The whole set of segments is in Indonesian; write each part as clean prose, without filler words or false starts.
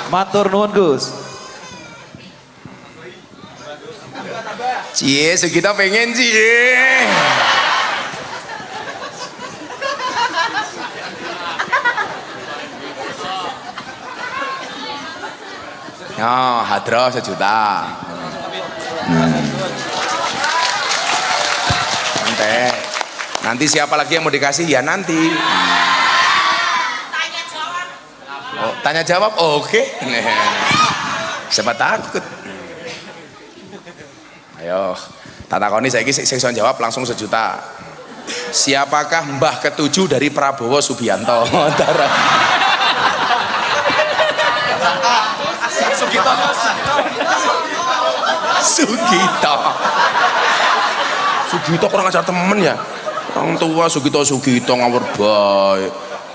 Matur nuwun Gus. Cie, Sugito pengen cie. Oh, hadroh 1 juta. Nanti siapa lagi yang mau dikasih ya nanti. Oh, tanya jawab, oh, oke. Siapa takut. Ayo, tak takoni saiki sing iso jawab langsung 1 juta. Siapakah mbah ketujuh dari Prabowo Subianto? Sugito. Sugito. Sugito kurang ajar temen ya. Orang tua Sugito ngawur bae.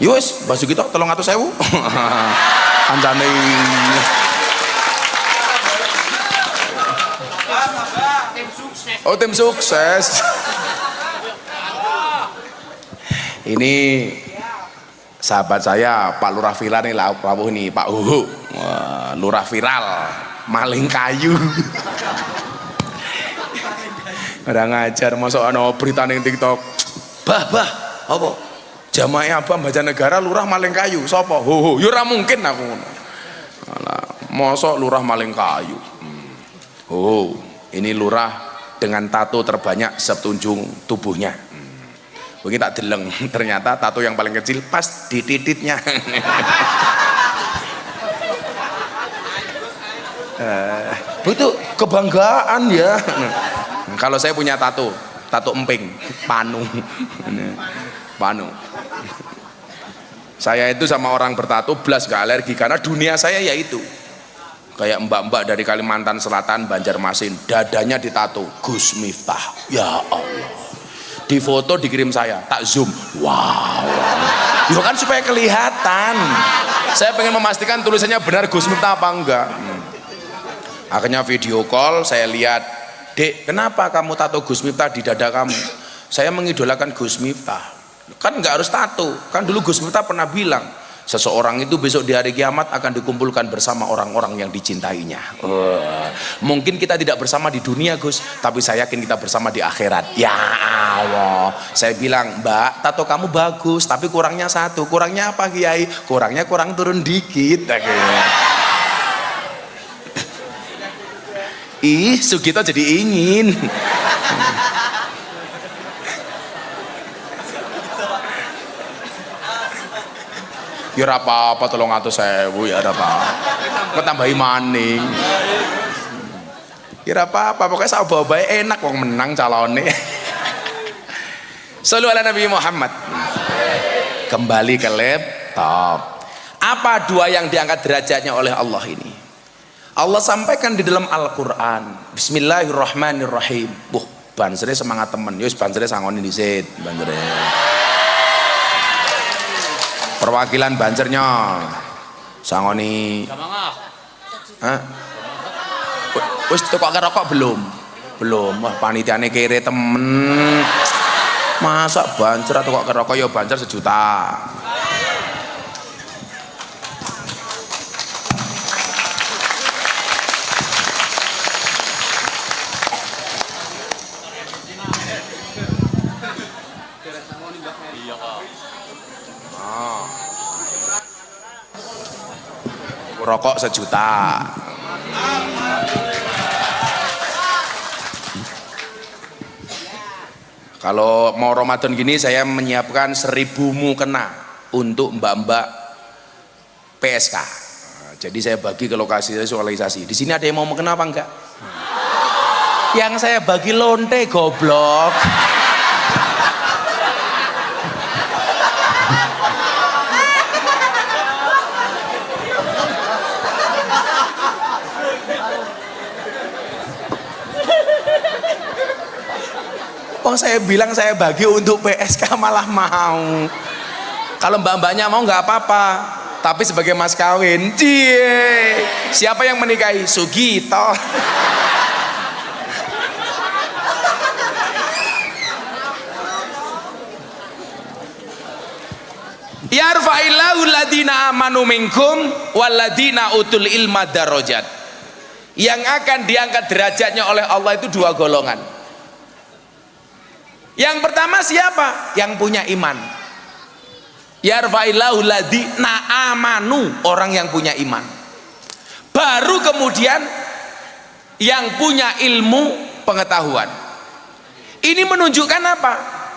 Ya wis, Mbah Sugito 300.000. Kancane. Oh, tim sukses. Ini sahabat saya Pak Lurah Viral nih, Rawuh nih, Pak Huhu. Wah, Lurah viral, maling kayu. Ada ngajar, masuk ana berita ning TikTok. Bah, apa? Jamaah Abang Baca Negara lurah maling kayu. Sapa? Ho, ya ora mungkin aku ngono. Alah, mosok lurah maling kayu. Oh, ini lurah dengan tato terbanyak setunjung tubuhnya. Mungkin tak deleng, ternyata tato yang paling kecil pas di tititnya. Itu kebanggaan ya. Kalau saya punya tato emping, panu. Saya itu sama orang bertato belas gak alergi karena dunia saya yaitu kayak mbak-mbak dari Kalimantan Selatan, Banjarmasin, dadanya ditato Gus Miftah. Ya Allah, di foto dikirim saya, tak zoom, wow. Ya kan supaya kelihatan. Saya pengen memastikan tulisannya benar Gus Miftah apa enggak. Akhirnya video call, saya lihat, Dek, kenapa kamu tato Gus Miftah di dada kamu? Saya mengidolakan Gus Miftah. Kan nggak harus tato, kan dulu Gus Miftah pernah bilang, seseorang itu besok di hari kiamat akan dikumpulkan bersama orang-orang yang dicintainya. Mungkin kita tidak bersama di dunia Gus, tapi saya yakin kita bersama di akhirat. Ya Allah, saya bilang, Mbak, tato kamu bagus, tapi kurangnya satu. Kurangnya apa Kiai? Kurangnya kurang turun dikit. Ih, Sugito jadi ingin. Ya apa-apa 300.000 ya apa. Kok tambahi maning. Ya apa-apa, pokoknya sak bae enak wong menang calone. Shallu ala Nabi Muhammad. Kembali ke laptop. Apa dua yang diangkat derajatnya oleh Allah ini? Allah sampaikan di dalam Al-Qur'an. Bismillahirrahmanirrahim. Bansere semangat temen. Yus bansere sangoni dhisit, bansere. Perwakilan Banjarnya sangoni. Hah? Wis tukok rokok belum? Belum. Wah, panitiane kere temen. Masa Banjar tukok rokok ya Banjar 1 juta. Rokok 1 juta. Kalau mau Ramadan gini saya menyiapkan 1000 mukena untuk mbak-mbak PSK. Jadi saya bagi ke lokasi visualisasi. Di sini ada yang mau mukena apa enggak? Yang saya bagi lonte goblok. Wong saya bilang saya bagi untuk PSK malah mau. Kalau mbak-mbaknya mau nggak apa-apa, tapi sebagai mas kawin, cie. Siapa yang menikahi? Sugito. Yarfa'illahu ladina amanu minkum waladina utul ilma darajat. Yang akan diangkat derajatnya oleh Allah itu dua golongan. Yang pertama siapa? Yang punya iman. Yarfa'illahu ladina amanu, orang yang punya iman. Baru kemudian yang punya ilmu pengetahuan. Ini menunjukkan apa?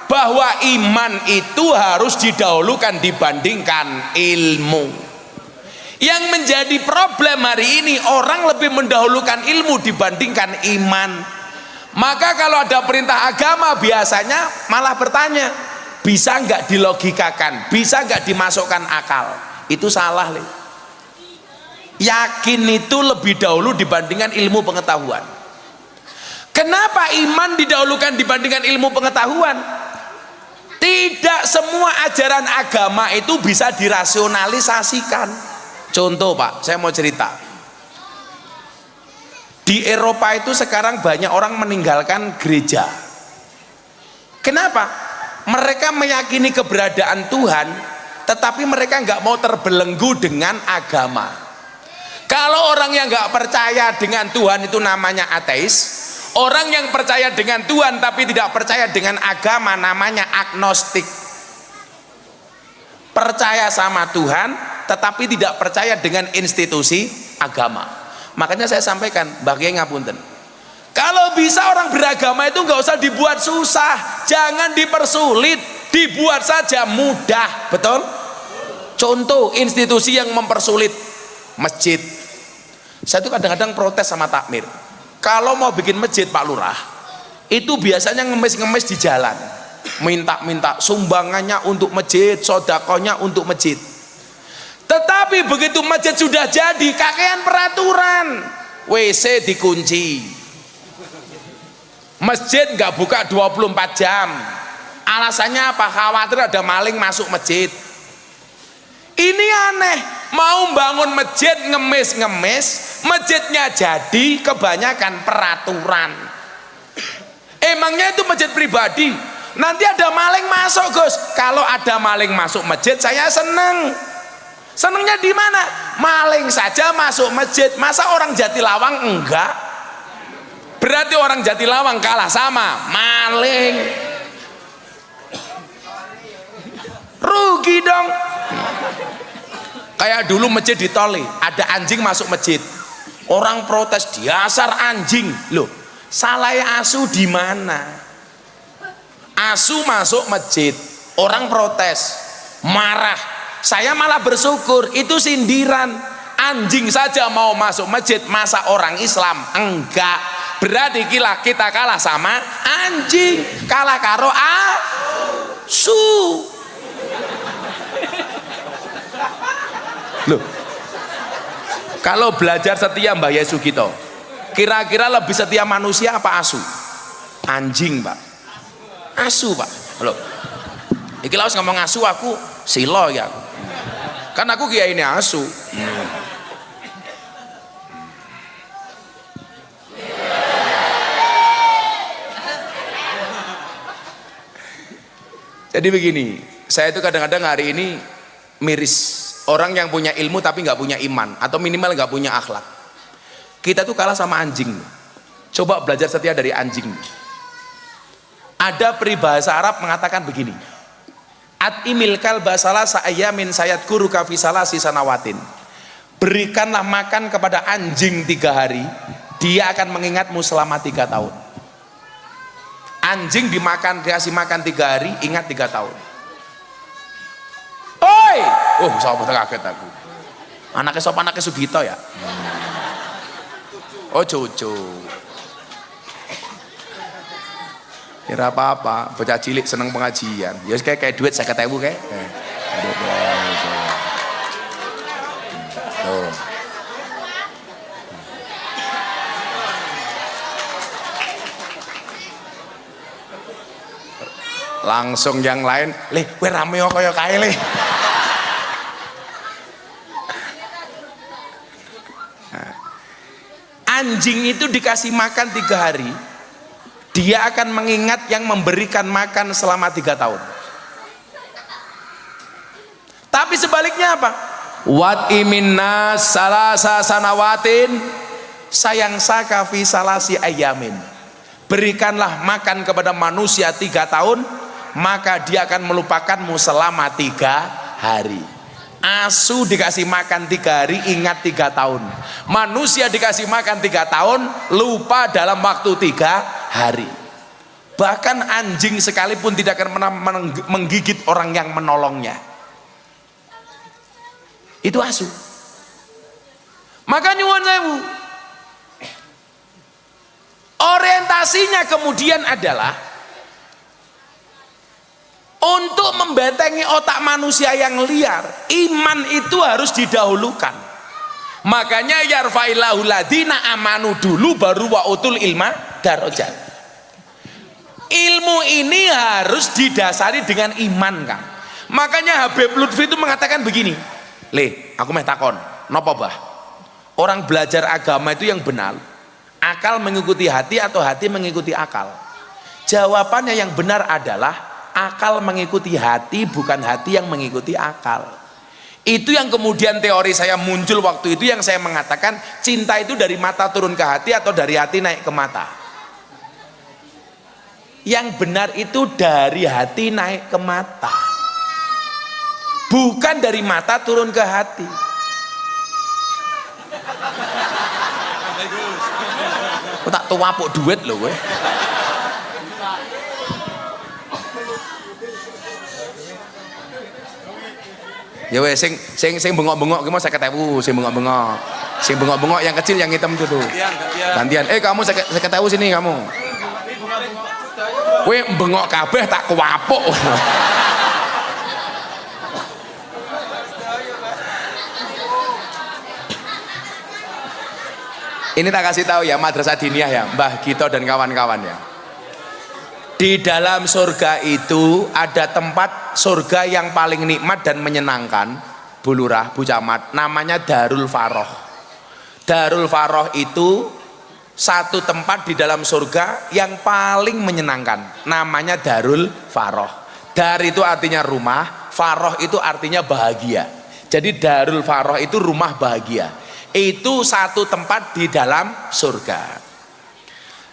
Bahwa iman itu harus didahulukan dibandingkan ilmu. Yang menjadi problem hari ini, orang lebih mendahulukan ilmu dibandingkan iman. Maka kalau ada perintah agama biasanya malah bertanya, bisa nggak dilogikakan, bisa nggak dimasukkan akal? Itu salah, Le. Yakin itu lebih dahulu dibandingkan ilmu pengetahuan. Kenapa iman didahulukan dibandingkan ilmu pengetahuan? Tidak semua ajaran agama itu bisa dirasionalisasikan. Contoh, Pak, saya mau cerita. Di Eropa itu sekarang banyak orang meninggalkan gereja. Kenapa? Mereka meyakini keberadaan Tuhan, tetapi mereka nggak mau terbelenggu dengan agama. Kalau orang yang nggak percaya dengan Tuhan itu namanya ateis. Orang yang percaya dengan Tuhan tapi tidak percaya dengan agama namanya agnostik. Percaya sama Tuhan tetapi tidak percaya dengan institusi agama. Makanya saya sampaikan, bagian ngapunten, kalau bisa orang beragama itu nggak usah dibuat susah, jangan dipersulit, dibuat saja mudah. Betul? Contoh institusi yang mempersulit, masjid. Saya tuh kadang-kadang protes sama takmir. Kalau mau bikin masjid, Pak Lurah, itu biasanya ngemis-ngemis di jalan, minta-minta sumbangannya untuk masjid, sodakonya untuk masjid. Tetapi begitu masjid sudah jadi, kakean peraturan, WC dikunci, masjid nggak buka 24 jam. Alasannya apa? Khawatir ada maling masuk masjid. Ini aneh, mau bangun masjid ngemis-ngemis, masjidnya jadi, kebanyakan peraturan. Emangnya itu masjid pribadi, nanti ada maling masuk, Gus. Kalau ada maling masuk masjid saya seneng. Senengnya di mana? Maling saja masuk masjid, masa orang Jatilawang enggak? Berarti orang Jatilawang kalah sama maling. Rugi dong. Kayak dulu masjid di Toli, ada anjing masuk masjid, orang protes, dasar anjing. Loh, salah asu di mana? Asu masuk masjid, orang protes, marah. Saya malah bersyukur, itu sindiran. Anjing saja mau masuk masjid, masa orang Islam enggak? Berarti kita kalah sama anjing, kalah karo asu. Loh, kalau belajar setia Mbah Yai Sugito, kira-kira lebih setia manusia apa asu? Anjing, Pak. Asu, Pak. Loh, iki lawas ngomong asu, aku silo ya aku. Kan aku kiai ini asu. Jadi begini, saya itu kadang-kadang hari ini miris. Orang yang punya ilmu tapi nggak punya iman, atau minimal nggak punya akhlak. Kita tuh kalah sama anjing. Coba belajar setia dari anjing. Ada peribahasa Arab mengatakan begini, At-imil kalba salasa ayamin sayat guru kafisalasi sanawatin. Berikanlah makan kepada anjing 3 hari, dia akan mengingatmu selama 3 tahun. Anjing dikasih makan 3 hari, ingat 3 tahun. Oi, sapa kaget aku. Anaknya sapa, anaknya Sugito ya? Oh, cucu. Kira apa-apa, bocah cilik seneng pengajian. Ya kayak duit 50.000 kayak. Tuh. Langsung yang lain, kowe rame kaya kae le. Anjing itu dikasih makan 3 hari, dia akan mengingat yang memberikan makan selama 3 tahun. syaratnya apa? Wat iminna salasa sanawatin sayang saka fi salasi ayamin. Berikanlah makan kepada manusia 3 tahun, maka dia akan melupakanmu selama 3 hari. Asu dikasih makan 3 hari, ingat 3 tahun. Manusia dikasih makan 3 tahun, lupa dalam waktu 3 hari. Bahkan anjing sekalipun tidak akan pernah menggigit orang yang menolongnya. Itu asu. Maka nyuwun sewu, orientasinya kemudian adalah untuk membentengi otak manusia yang liar. Iman itu harus didahulukan. Makanya yarfa'illahu ladina amanu dulu baru wa'utul ilma darajat. Ilmu ini harus didasari dengan iman, Kang. Makanya Habib Lutfi itu mengatakan begini, "Le, aku meh takon, napa bah? Orang belajar agama itu yang benar, akal mengikuti hati atau hati mengikuti akal?" Jawabannya yang benar adalah akal mengikuti hati, bukan hati yang mengikuti akal. Itu yang kemudian teori saya muncul waktu itu, yang saya mengatakan cinta itu dari mata turun ke hati atau dari hati naik ke mata. Yang benar itu dari hati naik ke mata, bukan dari mata turun ke hati. Aku tak tuwapuk duit loh gue. Ya wes sing bengok-bengok ki mau 50.000, sing bengok-bengok. Sing bengok-bengok yang kecil yang hitam itu tuh. Gantian. Kamu 50.000 sini kamu. Kowe bengok kabeh tak kuwapuk. Ini tak kasih tahu ya, madrasah diniyah ya, Mbah Gito dan kawan-kawan ya. Di dalam surga itu ada tempat surga yang paling nikmat dan menyenangkan, Bu Lurah, Bu Camat, namanya Darul Faroh. Darul Faroh itu satu tempat di dalam surga yang paling menyenangkan, namanya Darul Faroh. Dar itu artinya rumah, Faroh itu artinya bahagia. Jadi Darul Faroh itu rumah bahagia. Itu satu tempat di dalam surga.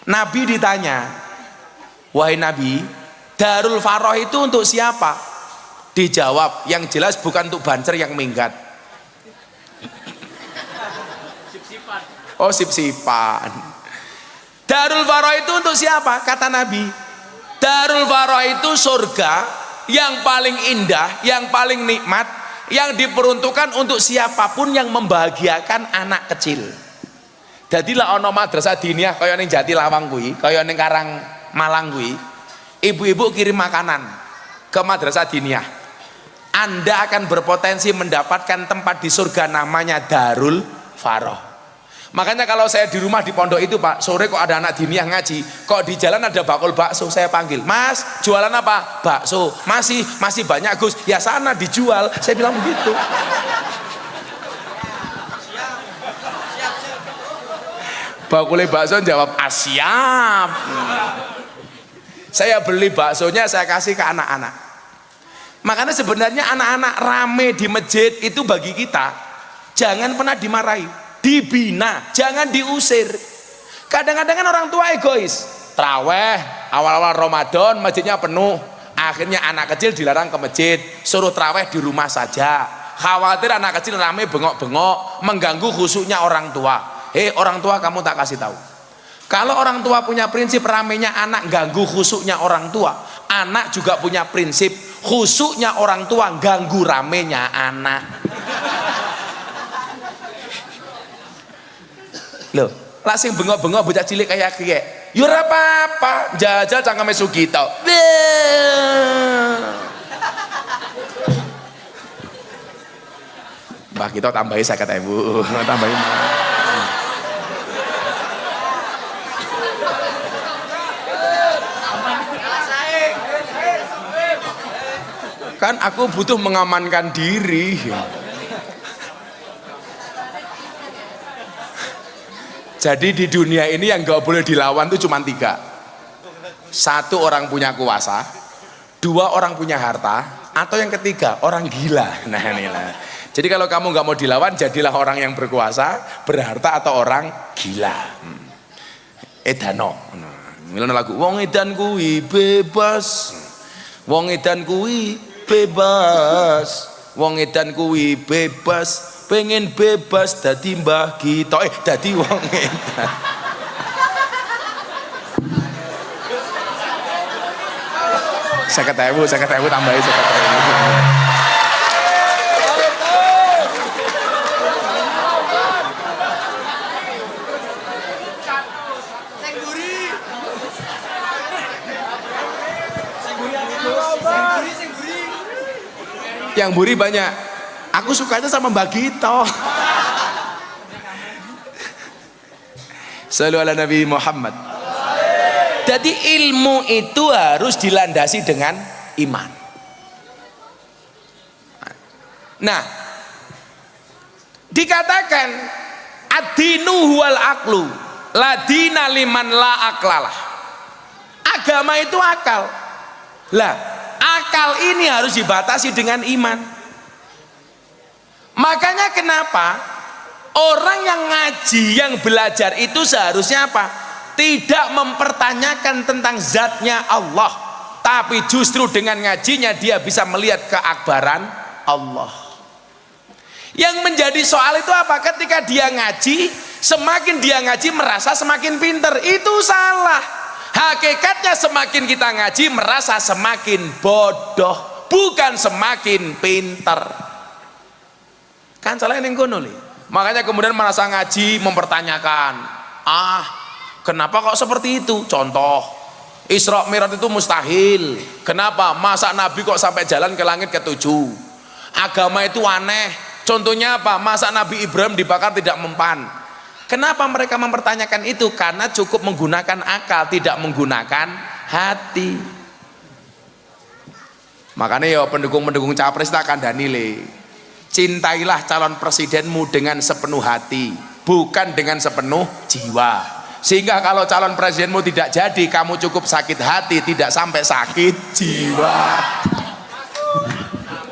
Nabi ditanya, "Wahai Nabi, Darul Faroh itu untuk siapa?" Dijawab, "Yang jelas bukan untuk bancer yang minggat." Oh, sip-sipan. Darul Faroh itu untuk siapa? Kata Nabi, Darul Faroh itu surga yang paling indah, yang paling nikmat, yang diperuntukkan untuk siapapun yang membahagiakan anak kecil. Jadilah ono madrasah diniyah kaya ning Jatilawang kuwi, kaya ning Karang Malang kuwi, ibu-ibu kirim makanan ke madrasah diniyah. Anda akan berpotensi mendapatkan tempat di surga namanya Darul Faroh. Makanya kalau saya di rumah di pondok itu, Pak, sore kok ada anak diniyah ngaji, kok di jalan ada bakul bakso, saya panggil, "Mas, jualan apa?" "Bakso." Masih banyak, Gus." "Ya sana dijual." Saya bilang begitu. Bakulnya bakso jawab, "Siap." Saya beli baksonya, saya kasih ke anak-anak. Makanya sebenarnya anak-anak rame di masjid itu bagi kita jangan pernah dimarahi, dibina, jangan diusir. Kadang-kadang kan orang tua egois, traweh awal-awal Ramadan masjidnya penuh, akhirnya anak kecil dilarang ke masjid, suruh traweh di rumah saja, khawatir anak kecil rame bengok-bengok mengganggu khusyuknya orang tua. Orang tua, kamu tak kasih tahu, kalau orang tua punya prinsip ramenya anak ganggu khusyuknya orang tua, anak juga punya prinsip khusyuknya orang tua ganggu ramenya anak. Loh, lah sing bengok-bengok bocah cilik kayak kiye, yo ora apa-apa, jajal cangkeme Sugito. Mbah kita tambahi 50.000, tambahin. Kan aku butuh mengamankan diri. Jadi di dunia ini yang gak boleh dilawan itu cuma 3. 1, orang punya kuasa. 2, orang punya harta. Atau yang ketiga, orang gila. Nah inilah. Jadi kalau kamu nggak mau dilawan, jadilah orang yang berkuasa, berharta atau orang gila. Edano. Milana lagu wong edan kuwi bebas. Wong edan kuwi bebas. Wong edan kuwi bebas. Pengen bebas dadi Mbah Gito. Dadi wong edan. Saya ketemu tambahin 50.000. Yang buri banyak. Aku sukanya sama Mbak Gito. Shallu ala Nabi Muhammad. Jadi ilmu itu harus dilandasi dengan iman. Nah, dikatakan ad-dinu huwal aqlu, la dina liman la aqlalah. Agama itu akal. Lah, akal ini harus dibatasi dengan iman. Makanya kenapa orang yang ngaji, yang belajar itu seharusnya apa? Tidak mempertanyakan tentang zatnya Allah, tapi justru dengan ngajinya dia bisa melihat keakbaran Allah. Yang menjadi soal itu apa? Ketika dia ngaji, semakin dia ngaji merasa semakin pinter. Itu salah. Hakikatnya semakin kita ngaji merasa semakin bodoh, bukan semakin pinter. Kan salah yang ngono li. Makanya kemudian merasa ngaji mempertanyakan, kenapa kok seperti itu? Contoh, Isra Mi'raj itu mustahil. Kenapa? Masa Nabi kok sampai jalan ke langit ke-7? Agama itu aneh. Contohnya apa? Masa Nabi Ibrahim dibakar tidak mempan? Kenapa mereka mempertanyakan itu? Karena cukup menggunakan akal, tidak menggunakan hati. Makanya ya pendukung-pendukung capres tak kandhani le. Cintailah calon presidenmu dengan sepenuh hati, bukan dengan sepenuh jiwa. Sehingga kalau calon presidenmu tidak jadi, kamu cukup sakit hati, tidak sampai sakit jiwa.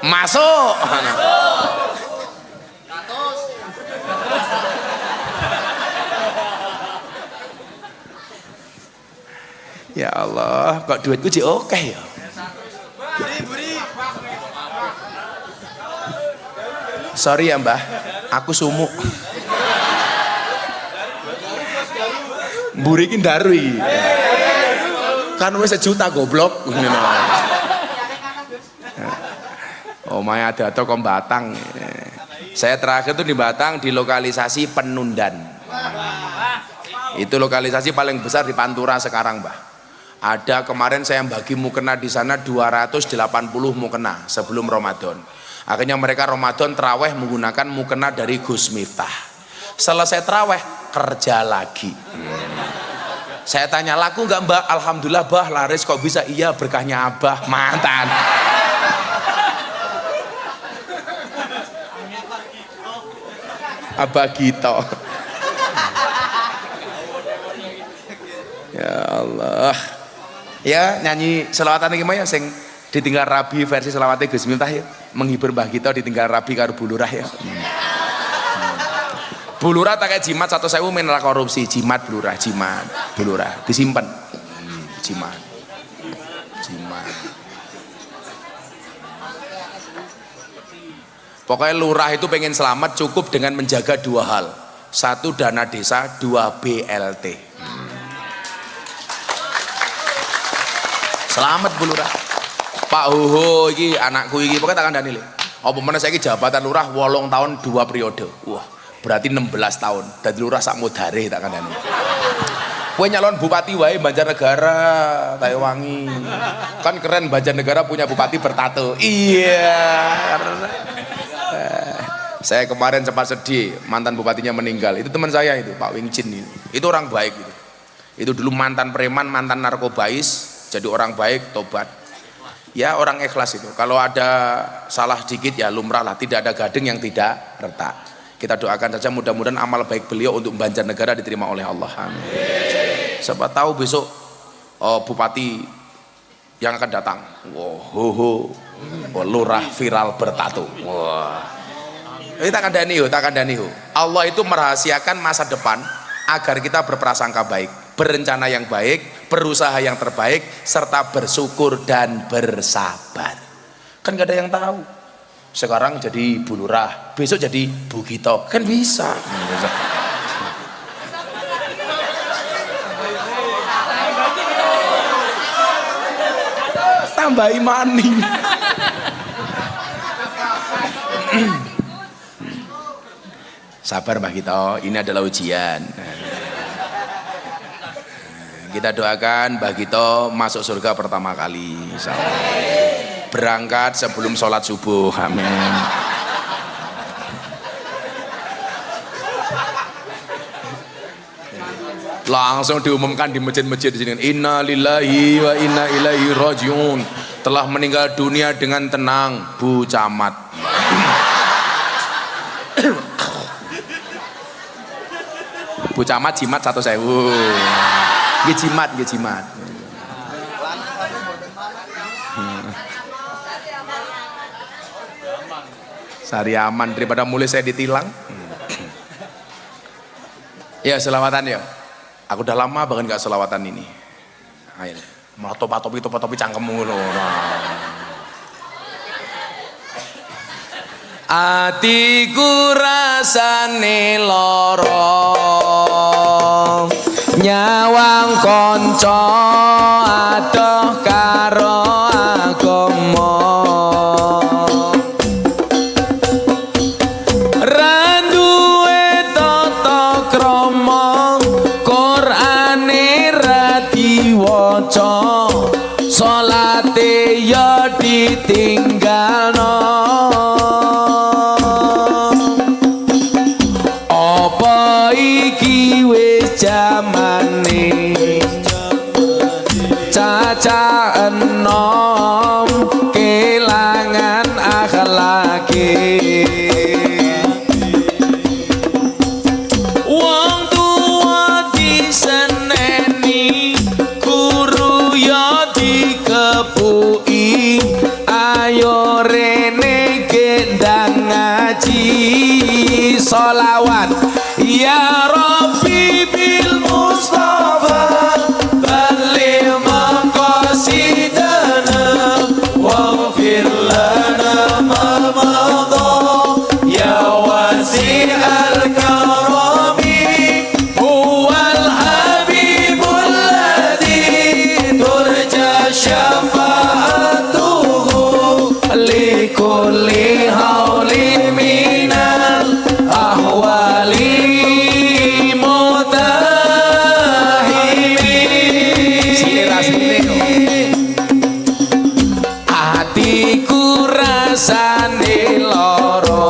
Masuk. Ya Allah, kok duitku sih oke ya. Sorry ya Mbah, aku sumuk. Mburi ki ndarui. Kan wis 1 juta goblok. Omahe ada toko Batang. Saya terakhir tuh di Batang di lokalisasi Penundan. Itu lokalisasi paling besar di Pantura sekarang, Mbah. Ada kemarin saya bagi mukena di sana 280 mukena sebelum Ramadan. Akhirnya mereka Ramadan terawih menggunakan mukena dari Gus Miftah. Selesai terawih kerja lagi. Saya tanya laku nggak Mbak? Alhamdulillah Bah laris. Kok bisa? Iya berkahnya Abah. Mantan. Abah Gito. Ya Allah. Ya nyanyi selawatan gimana ya sing ditinggal Rabi versi selawatnya Gus Miftah ya, menghibur Mbah Gito ditinggal Rabi karo bulurah ya. Bulurah tak kayak jimat 1.000 mineral korupsi, jimat bulurah disimpan. Jimat. Pokoknya lurah itu pengen selamat cukup dengan menjaga 2 hal. 1 dana desa, 2 BLT. Selamat Bu Lurah. Pak Hoho iki anakku iki pokoke tak kandhani le. Apa meneh saiki jabatan lurah 8 tahun 2 periode. Wah, berarti 16 tahun. Dadi lurah sak modare tak kandhani. Kowe nyalon bupati wae Banjarnegara, Taewangi. Kan keren Banjarnegara punya bupati bertato. Iya. Saya kemarin sempat sedih, mantan bupatinya meninggal. Itu teman saya itu, Pak Wingcin itu. Itu orang baik gitu. Itu dulu mantan preman, mantan narkobais. Jadi orang baik, tobat. Ya orang ikhlas itu. Kalau ada salah dikit ya lumrah lah. Tidak ada gading yang tidak retak. Kita doakan saja mudah-mudahan amal baik beliau untuk Banjarnegara diterima oleh Allah. Amin. Siapa tahu besok bupati yang akan datang. Wow, lurah viral bertato. Wah. Tak kandani yo. Allah itu merahasiakan masa depan agar kita berprasangka baik, berencana yang baik, berusaha yang terbaik, serta bersyukur dan bersabar. Kan gak ada yang tahu. Sekarang jadi Bu Lurah, besok jadi Bu Gito, kan bisa. Tambahi maning. Sabar Mbak Gito, ini adalah ujian. Kita doakan Mbak Gito masuk surga pertama kali, berangkat sebelum sholat subuh, amin. Langsung diumumkan di masjid-masjid di sini, inna lillahi wa inna ilaihi rajiun, telah meninggal dunia dengan tenang Bu Camat. Bu Camat jimat 1.000. Nggih jimat, nggih jimat. Sari aman daripada mulai saya ditilang. Ya selawatan ya. Aku udah lama banget gak selawatan ini. Ayo, malah topi cangkemmu ngono. Atiku rasane lara, nyawang kanca adoh karo agama. Salate ya ditinggalno, apa iki wis jamane caca enom kelangan akhlake. Wong tuwa diseneni, guru ya dikepuki, ayo rene gendang ngaji sholawat ya Rabbi bil Mustafa balligh maqasidana waghfir lana ma madha ya wasi'al karami huwal habibul ladzi turja syafa'atuhu likulli hauli minal ahwali atiku rasane lara,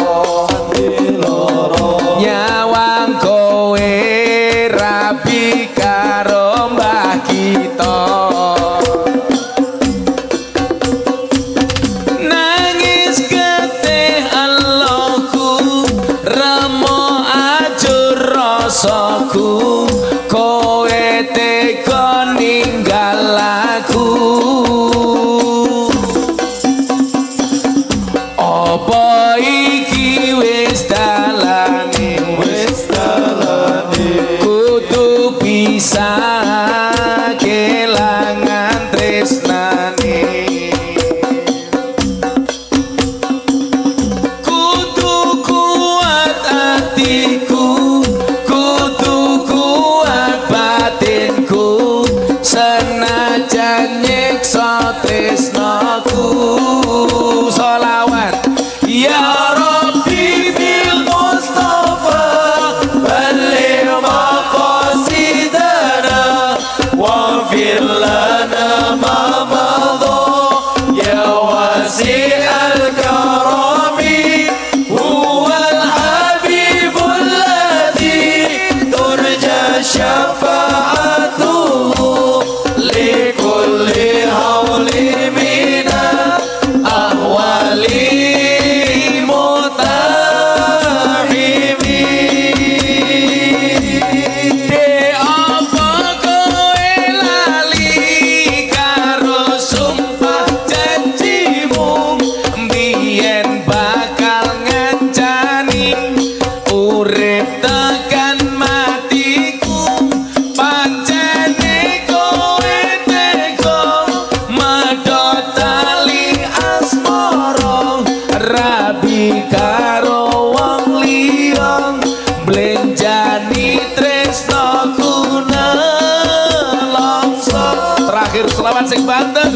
sing banter.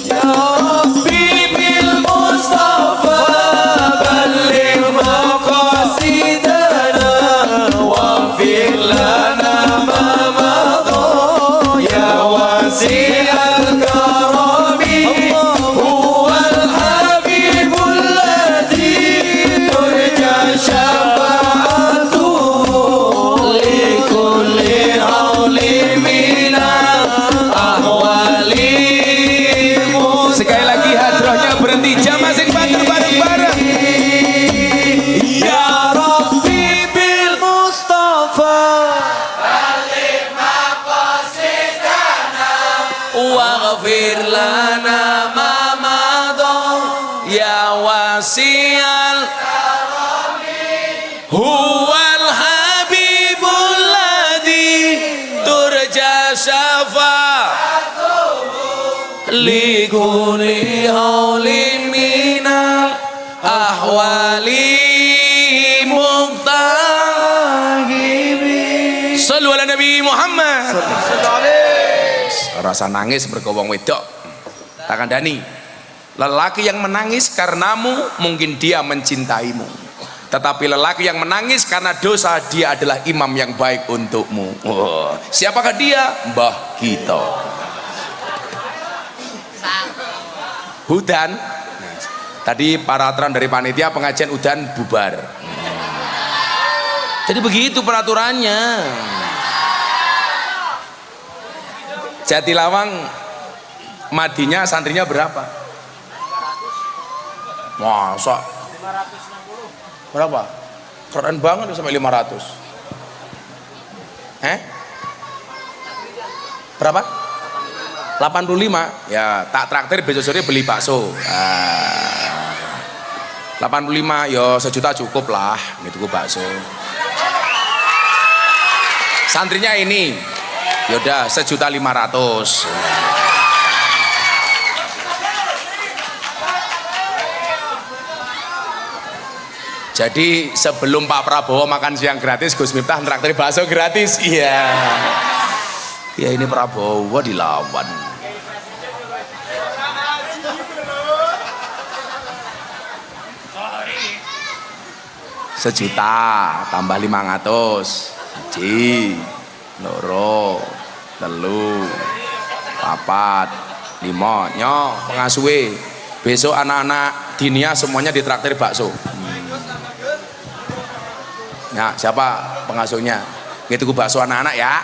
Ya Rabbi bil Mustafa balligh maqasidana waghfir lana ma madha ya wasi'al karami huwal habibul ladzi turja syafa'atuhu li kulli hawli minal ahwali. Sekali lagi hadrohnya berhenti, jamaah sing banter bareng-bareng. Ya Rabbi bil Mustafa balligh maqasidana waghfir lana ma madha ya wasi'al huwal habibul ladzi turja syafa'atuhu li kulli hawli minal ahwali muqtahibi. Sallu ala Nabi Muhammad. Rasa nangis berkowong wedok tak kandani. Lelaki yang menangis karenamu mungkin dia mencintaimu, tetapi lelaki yang menangis karena dosa dia adalah imam yang baik untukmu. Siapakah dia? Mbah kita Hudan. Tadi peraturan dari panitia pengajian udan bubar. Jadi begitu peraturannya. Jatilawang madinya santrinya berapa? Masa? 560. Berapa? Keren banget sampai 500. Berapa? 85. Ya, tak traktir besok sore beli bakso. 85 yo 1 juta cukup lah gitu bakso. Santrinya ini yaudah 1.500.000. Jadi sebelum Pak Prabowo makan siang gratis, Gus Miftah traktir bakso gratis. Iya. Ya ini Prabowo dilawan. 1 juta tambah 500 1 loro 3 4 5 nyo pengasuhe besok anak-anak dinia semuanya ditraktir bakso. Nah siapa pengasuhnya? Gitu bakso anak-anak ya.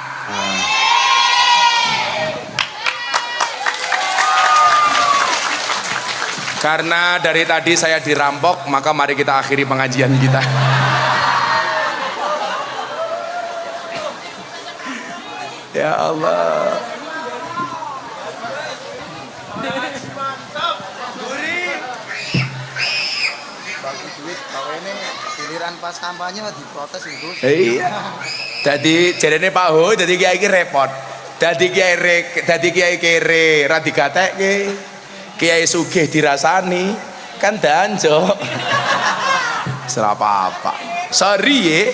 Karena dari tadi saya dirampok, maka mari kita akhiri pengajian kita. Ya Allah. Bagi duit kalau ini giliran pas kampanye diprotes itu. Iya. Jadi jarene Pak Ho, jadi kiai iki repot. Dadi kiai kere ra digatekke. Kiai sugih dirasani kan danjo. Serapa apa. Sorry ye.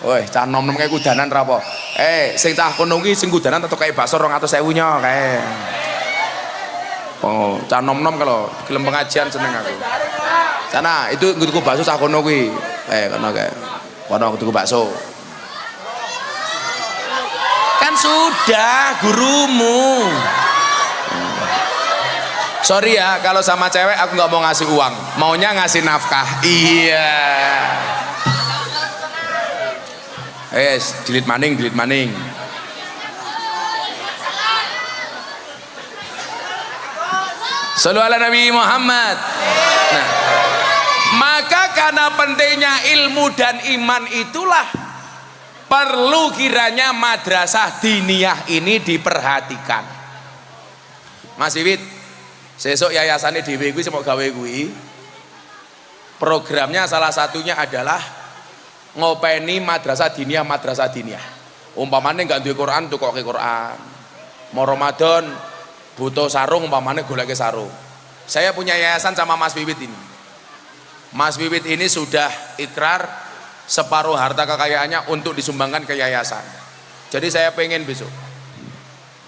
Woi, cah nom-nom kayak kudanan ra apa? Sing cah kono kuwi sing kudanan tetep kayak bakso 200.000 nya kae. Oh, cah nom-nom kalau gelem pengajian seneng aku. Sana, itu tuku bakso cah kono kuwi. Kono kae. Kono tuku bakso. Kan sudah gurumu. Sorry ya, kalau sama cewek aku nggak mau ngasih uang, maunya ngasih nafkah. Iya. Delete maning. Sallu ala Nabi Muhammad. Nah, maka karena pentingnya ilmu dan iman itulah perlu kiranya madrasah diniyah ini diperhatikan. Mas Iwit, sesok yayasannya dhewe kuwi semok gawe kuwi. Programnya salah satunya adalah ngopeni madrasah diniyah. Umpamane enggak duwe Quran, tukoke Quran. Mau Ramadan butuh sarung, umpamane goleke sarung. Saya punya yayasan sama Mas Wiwit ini. Mas Wiwit ini sudah ikrar separuh harta kekayaannya untuk disumbangkan ke yayasan. Jadi saya pengen besok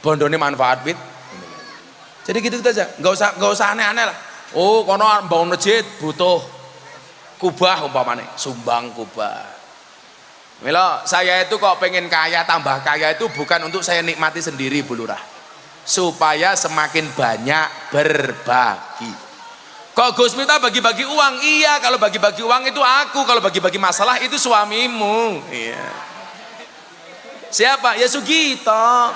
bondone manfaat wit. Jadi gitu aja, nggak usah aneh-aneh lah. Oh, kono bangun masjid butuh kubah umpamane, sumbang kubah. Milo, saya itu kok pengen kaya, tambah kaya itu bukan untuk saya nikmati sendiri Bu Lurah, supaya semakin banyak berbagi. Kok Gus Miftah bagi-bagi uang? Iya, kalau bagi-bagi uang itu aku, kalau bagi-bagi masalah itu suamimu. Iya. Siapa? Ya Sugito.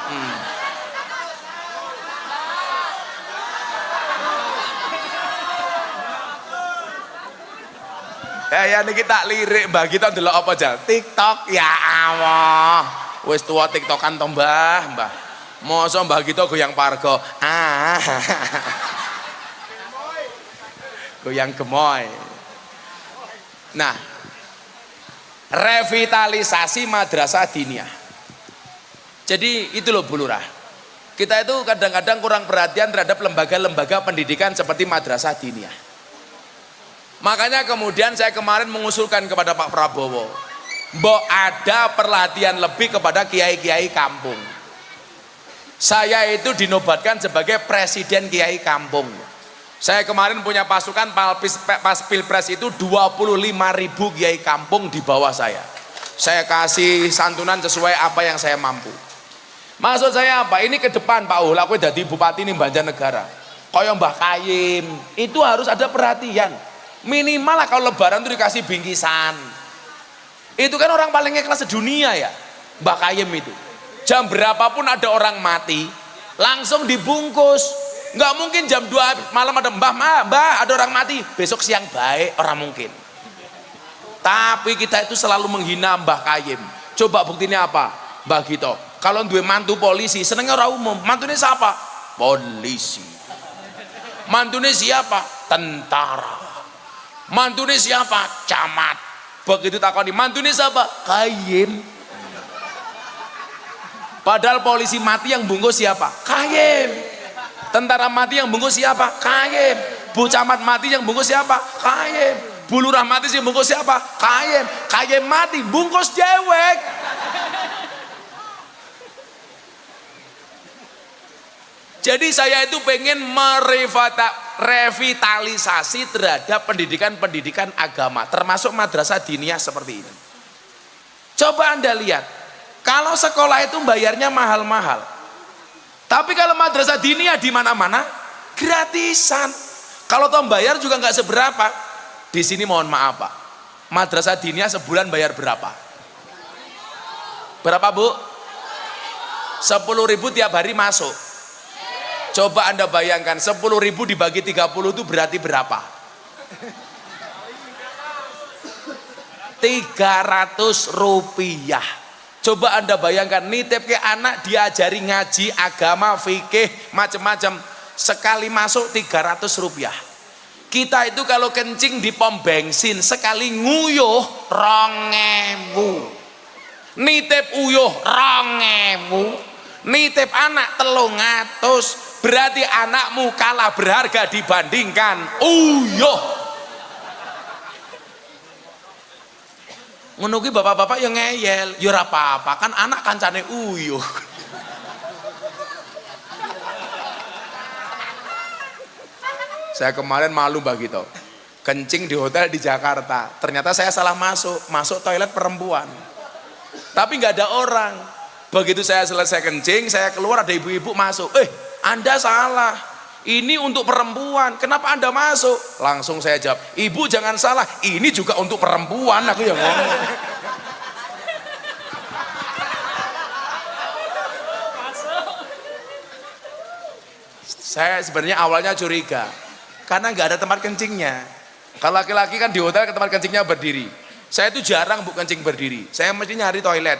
Ya niki tak lirik Mbah Gito ndelok apa jal? TikTok. Ya Allah. Wis tua TikTokan to Mbah. Mosok Mbah Gito goyang pargo. Goyang gemoy. Nah, revitalisasi madrasah diniyah. Jadi itu loh Bu Lurah. Kita itu kadang-kadang kurang perhatian terhadap lembaga-lembaga pendidikan seperti madrasah diniyah. Makanya kemudian saya kemarin mengusulkan kepada Pak Prabowo, mbok ada perhatian lebih kepada kiai-kiai kampung. Saya itu dinobatkan sebagai presiden kiai kampung. Saya kemarin punya pasukan pas pilpres itu 25.000 kiai kampung di bawah saya. Saya kasih santunan sesuai apa yang saya mampu. Maksud saya apa? Ini ke depan Pak Ul, aku jadi bupati ini Banjarnegara. Kaya Mbah Kayim, itu harus ada perhatian. Minimal lah kalau lebaran itu dikasih bingkisan. Itu kan orang paling ikhlas sedunia ya, Mbah Kayim itu. Jam berapapun ada orang mati, langsung dibungkus. Nggak mungkin jam 2 malam ada mbah ada orang mati, besok siang baik, orang mungkin. Tapi kita itu selalu menghina Mbah Kayim. Coba buktinya apa? Mbah Gito, kalau duwe mantu polisi, senengnya orang umum. Mantunya siapa? Polisi. Mantunya siapa? Tentara. Mantunya siapa? Camat. Begitu takoni, mantunya siapa? Kayim. Padahal polisi mati yang bungkus siapa? Kayim. Tentara mati yang bungkus siapa? Kayim. Bu camat mati yang bungkus siapa? Kayim. Bu lurah mati yang bungkus siapa? Kayim. Kayim mati bungkus dewek. Jadi saya itu pengen merevitalisasi terhadap pendidikan-pendidikan agama, termasuk madrasah diniyah seperti ini. Coba Anda lihat, kalau sekolah itu bayarnya mahal-mahal, tapi kalau madrasah diniyah di mana-mana gratisan. Kalau toh bayar juga nggak seberapa. Di sini mohon maaf Pak, madrasah diniyah sebulan bayar berapa? Berapa Bu? 10.000 tiap hari masuk. Coba Anda bayangkan 10.000 dibagi 30 itu berarti berapa? 300 rupiah. Coba Anda bayangkan nitip ke anak diajari ngaji, agama, fikih, macam-macam. Sekali masuk 300 rupiah. Kita itu kalau kencing di pom bensin sekali nguyuh 2.000. Nitip uyuh 2.000. Nitip anak 300. Berarti anakmu kalah berharga dibandingkan uyuh. Ngono ki bapak-bapak yang ngeyel, ya ora apa-apa, kan anak kancane uyuh. Saya kemarin malu Mbak Gito, kencing di hotel di Jakarta, ternyata saya salah masuk toilet perempuan, tapi nggak ada orang. Begitu saya selesai kencing, saya keluar ada ibu-ibu masuk, Anda salah, ini untuk perempuan, kenapa Anda masuk? Langsung saya jawab, ibu jangan salah, ini juga untuk perempuan, aku yang ngomong. Saya sebenarnya awalnya curiga, karena nggak ada tempat kencingnya. Kalau laki-laki kan di hotel ke tempat kencingnya berdiri. Saya itu jarang kencing berdiri, saya mesti nyari toilet,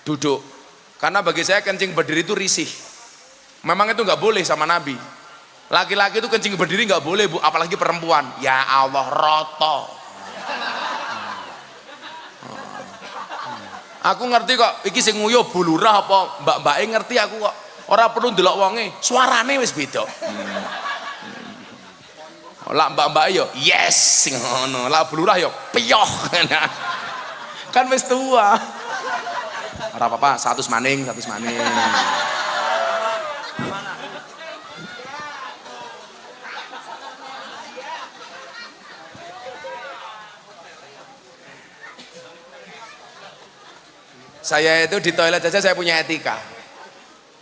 duduk. Karena bagi saya kencing berdiri itu risih. Memang itu nggak boleh sama Nabi. Laki-laki itu kencing berdiri nggak boleh Bu, apalagi perempuan. Ya Allah, roto. Aku ngerti kok, iki sing nguyuh Bu Lurah apa mbak-mbake ngerti aku kok. Ora perlu ndelok wonge, suarane wis beda. Lah mbak-mbake yo yes sing ngono. Lah Bu Lurah yo piyoh. Kan wis tua. Ora apa-apa, 100 maning. Saya itu di toilet saja saya punya etika.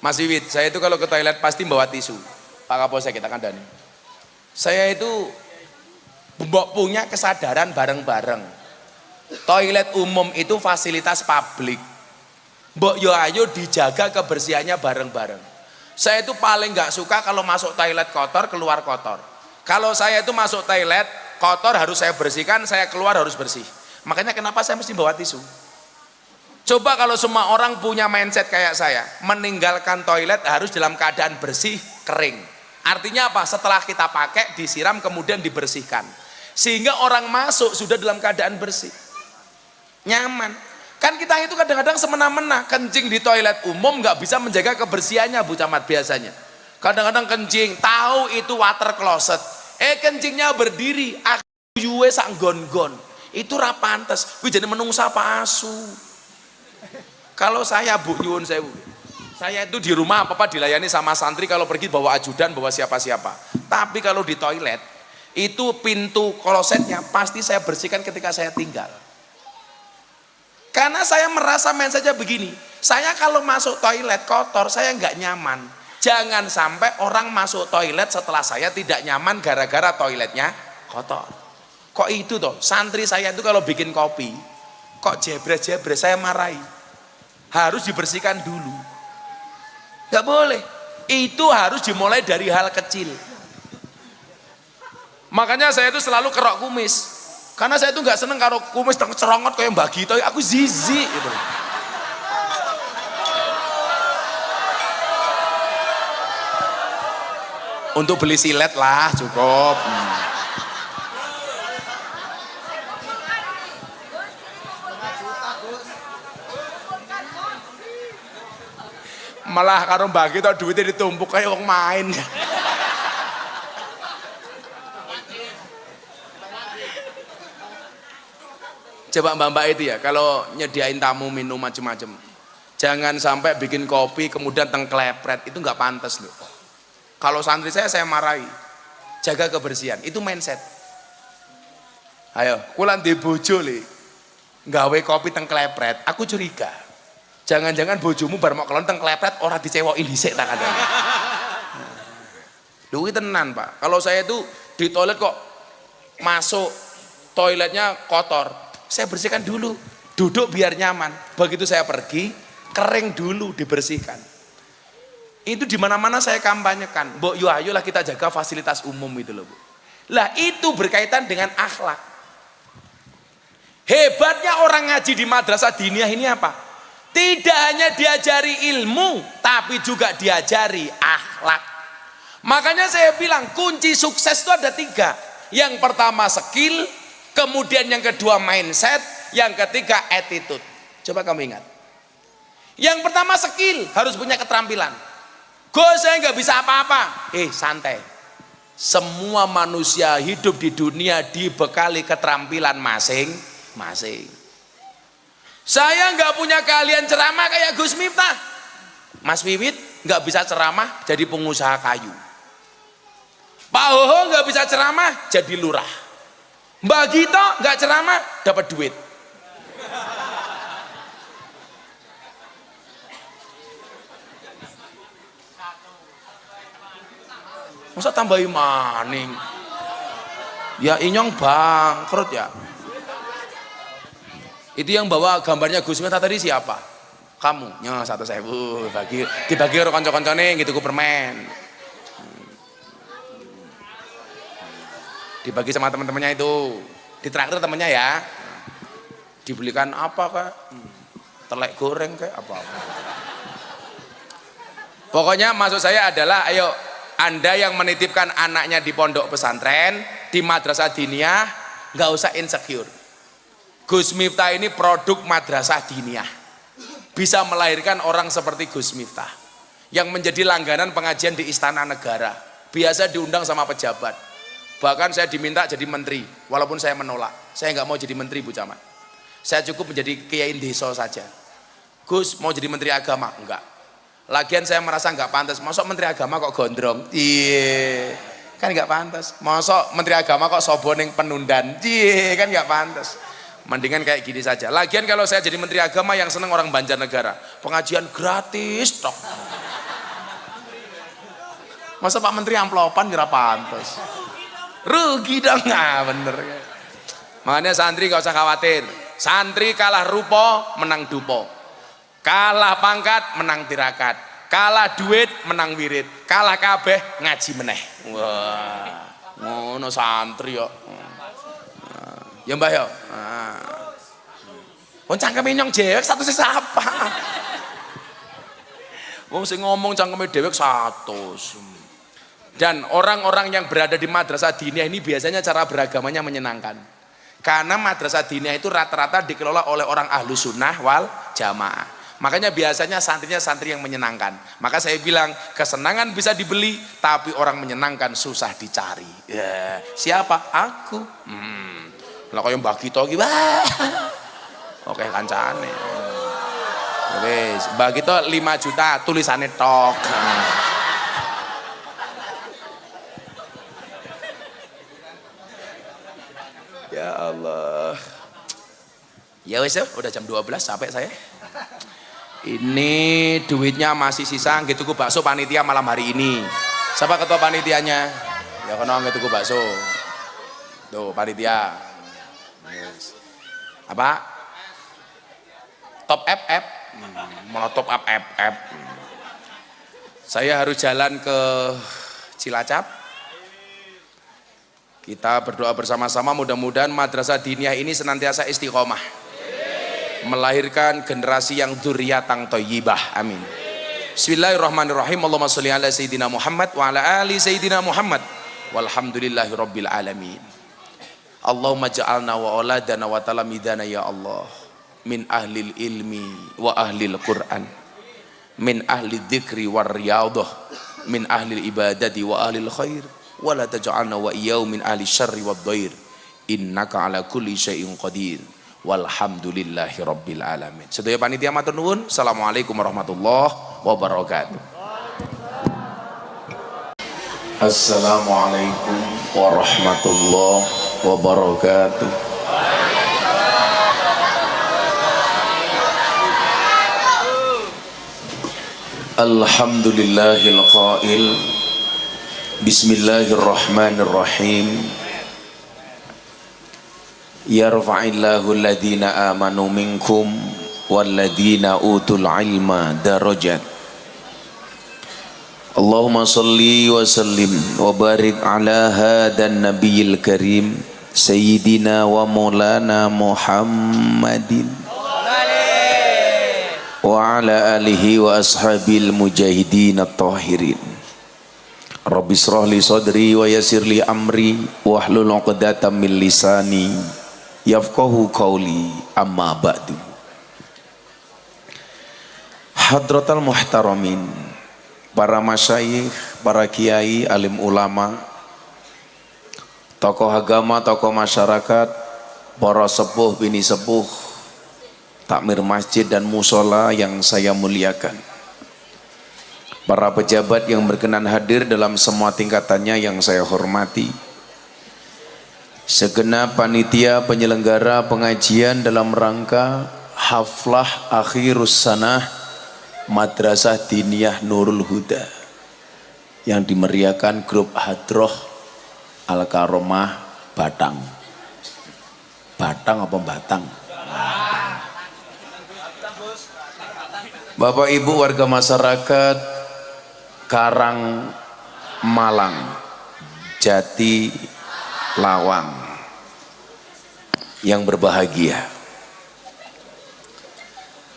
Mas Wiwit, saya itu kalau ke toilet pasti bawa tisu. Pak Kapolsek kita kandani. Saya itu punya kesadaran bareng-bareng. Toilet umum itu fasilitas publik. Mbok yo ayo dijaga kebersihannya bareng-bareng. Saya itu paling nggak suka kalau masuk toilet kotor, keluar kotor. Kalau saya itu masuk toilet kotor harus saya bersihkan, saya keluar harus bersih. Makanya kenapa saya mesti bawa tisu? Coba kalau semua orang punya mindset kayak saya, meninggalkan toilet harus dalam keadaan bersih, kering. Artinya apa? Setelah kita pakai, disiram kemudian dibersihkan. Sehingga orang masuk sudah dalam keadaan bersih. Nyaman. Kan kita itu kadang-kadang semena-mena, kencing di toilet umum nggak bisa menjaga kebersihannya Bu Camat biasanya. Kadang-kadang kencing, tahu itu water closet. Kencingnya berdiri, aku yuwe sak gon-gon. Itu ra pantes, kuwi jadi menungsa apa asu. Kalau saya Bu nyuwun sewu, saya itu di rumah apa-apa dilayani sama santri, kalau pergi bawa ajudan, bawa siapa-siapa. Tapi kalau di toilet, itu pintu klosetnya pasti saya bersihkan ketika saya tinggal. Karena saya merasa main saja begini, saya kalau masuk toilet kotor, saya nggak nyaman. Jangan sampai orang masuk toilet setelah saya tidak nyaman gara-gara toiletnya kotor. Kok itu toh, santri saya itu kalau bikin kopi, kok jebres-jebres, saya marahi. Harus dibersihkan dulu, nggak boleh. Itu harus dimulai dari hal kecil. Makanya saya itu selalu kerok kumis, karena saya itu nggak seneng kalau kumis cerongot kayak Mbak Gito, aku zizi gitu. Untuk beli silet lah cukup. Malah karo Mbak Gito duitnya ditumpuk kayak orang main. Coba mbak-mbak itu ya, kalau nyediain tamu minum macem-macem, jangan sampai bikin kopi kemudian tengklepret, itu nggak pantas loh. Kalau santri saya marahi. Jaga kebersihan, itu mindset. Ayo, kulan di bojo le, nggawe kopi tengklepret, aku curiga. Jangan-jangan bojomu bar mau kelon tengklepret orang dicewokin dhisik tak ada. Duit tenan Pak. Kalau saya itu di toilet kok masuk toiletnya kotor, saya bersihkan dulu, duduk biar nyaman. Begitu saya pergi, kering dulu, dibersihkan. Itu di mana-mana saya kampanyekan. Mbok yo ayolah kita jaga fasilitas umum itu loh Bu. Lah itu berkaitan dengan akhlak. Hebatnya orang ngaji di madrasah diniyah ini apa? Tidak hanya diajari ilmu, tapi juga diajari akhlak. Makanya saya bilang kunci sukses itu ada 3. Yang pertama skill, kemudian yang kedua mindset, yang ketiga attitude. Coba kamu ingat. Yang pertama skill, harus punya keterampilan. Gus saya nggak bisa apa-apa. Santai. Semua manusia hidup di dunia dibekali keterampilan masing-masing. Saya nggak punya keahlian ceramah kayak Gus Miftah. Mas Wiwit nggak bisa ceramah jadi pengusaha kayu. Pak Hoho nggak bisa ceramah jadi lurah. Mbak Gito nggak ceramah dapat duit. Masa tambahin maning? Ya inyong bangkrut ya. Itu yang bawa gambarnya Gus Miftah tadi siapa? Kamu. Nya 1.000 dibagi karo kanca-kancane gitu ku permen. Dibagi sama teman-temannya itu. Ditraktir temannya ya. Dibelikan apa kak? Telek goreng kayak apa-apa. Pokoknya maksud saya adalah ayo Anda yang menitipkan anaknya di pondok pesantren, di madrasah diniyah, nggak usah insecure. Gus Miftah ini produk madrasah diniyah, bisa melahirkan orang seperti Gus Miftah yang menjadi langganan pengajian di Istana Negara, biasa diundang sama pejabat. Bahkan saya diminta jadi menteri, walaupun saya menolak. Saya nggak mau jadi menteri Bu Camat, saya cukup menjadi kiai desa saja. Gus mau jadi menteri agama? Enggak. Lagian saya merasa nggak pantas. Masuk menteri agama kok gondrong? Iya, kan nggak pantas. Masuk menteri agama kok soboning penundan? Iya, kan nggak pantas. Mendingan kayak gini saja. Lagian kalau saya jadi menteri agama yang seneng orang Banjarnegara, pengajian gratis tok. Masa Pak Menteri amplopan kira pantes. Rugi dong, nah bener. Makanya santri gak usah khawatir. Santri kalah rupo menang dupo, kalah pangkat menang tirakat, kalah duit menang wirid, kalah kabeh ngaji meneh. Wah, ngono santri yo. Ya mbah yo. Wong cangkeme nyong dewek statusé sapa? Wong sing ngomong cangkeme dewek 100. Dan orang-orang yang berada di madrasah diniyah ini biasanya cara beragamanya menyenangkan. Karena madrasah diniyah itu rata-rata dikelola oleh orang ahlu sunnah wal jamaah. Makanya biasanya santrinya santri yang menyenangkan. Maka saya bilang kesenangan bisa dibeli, tapi orang menyenangkan susah dicari. Ya, siapa? Aku. Lah kaya Mbah Gito iki wah. Oke kancane. Wis, Mbah Gito 5 juta tulisane tok. Ya Allah. Ya wis udah jam 12 sampai saya. Ini duitnya masih sisa nggih tuku bakso panitia malam hari ini. Siapa ketua panitianya? Ya kono nggih tuku bakso. Tuh panitia. Yes. Apa? Top FF. Malah top up FF. Saya harus jalan ke Cilacap. Kita berdoa bersama-sama mudah-mudahan madrasah diniyah ini senantiasa istiqomah. Melahirkan generasi yang dzurriatan thayyibah. Amin. Bismillahirrahmanirrahim. Allahumma sholli ala sayyidina Muhammad wa ala ali sayyidina Muhammad. Walhamdulillahi rabbil alamin. Allahumma ja'alna wa auladana wa talamidana ya Allah min ahlil ilmi wa ahlil Qur'an, min ahli dzikri war riyadhah, min ahli ibadati wa ahlil khair, wa la taj'alna wa iyyahum min ahli syarri wad dhair, innaka ala kulli syai'in qadir. Walhamdulillahi rabbil alamin. Sedaya panitia matur nuwun. Assalamualaikum warahmatullahi wabarakatuh. Assalamualaikum warahmatullahi wabarakatuh. Alhamdulillahil qail bismillahirrahmanirrahim. Yarfa'illahu alladhina amanu minkum walladhina utul ilma darajat. Allahumma salli wa sallim wa barik ala hadan nabiyil karim sayyidina wa maulana Muhammadin wa ala alihi wa ashabil mujahidin at-tahirin. Rabbi shrah li sadri wa yassir li amri wahlul 'uqdatam min lisani yafqahu qawli, amma ba'du. Hadratal muhtaramin, para masyayikh, para kiai, alim ulama, tokoh agama, tokoh masyarakat, para sepuh, bini sepuh, takmir masjid dan musola yang saya muliakan, para pejabat yang berkenan hadir dalam semua tingkatannya yang saya hormati, segenap panitia penyelenggara pengajian dalam rangka haflah akhirus sanah Madrasah Diniyah Nurul Huda yang dimeriahkan grup Hadroh Al-Karomah Batang. Batang apa Batang? Bapak Ibu warga masyarakat Karang Malang, Jati Lawang yang berbahagia.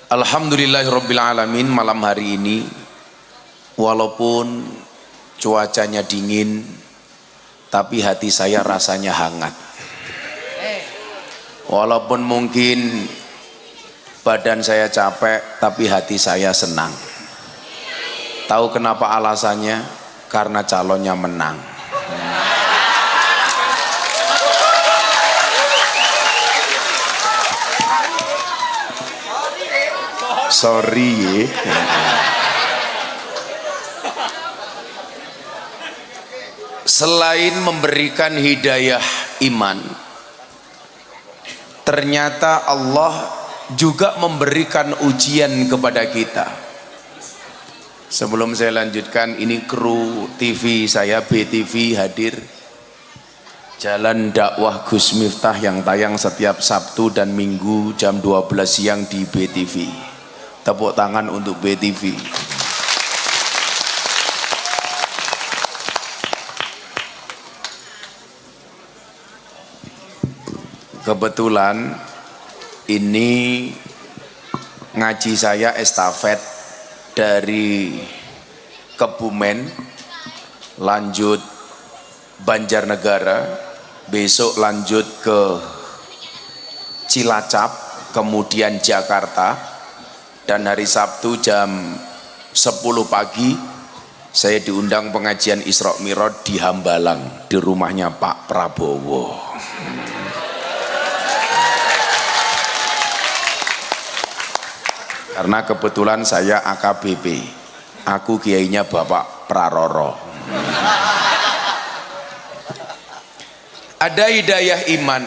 Alhamdulillahirabbil alamin, malam hari ini walaupun cuacanya dingin tapi hati saya rasanya hangat. Walaupun mungkin badan saya capek tapi hati saya senang. Tahu kenapa alasannya? Karena calonnya menang. Sorry. Selain memberikan hidayah iman, ternyata Allah juga memberikan ujian kepada kita. Sebelum saya lanjutkan, ini kru TV saya, BTV hadir. Jalan dakwah Gus Miftah yang tayang setiap Sabtu dan Minggu jam 12 siang di BTV. Tepuk tangan untuk BTV. Kebetulan ini ngaji saya estafet dari Kebumen lanjut Banjarnegara, besok lanjut ke Cilacap, kemudian Jakarta, dan hari Sabtu jam 10 pagi saya diundang pengajian Isra Mi'raj di Hambalang, di rumahnya Pak Prabowo. Karena kebetulan saya AKBP, aku kiainya Bapak Praroro. Ada hidayah iman,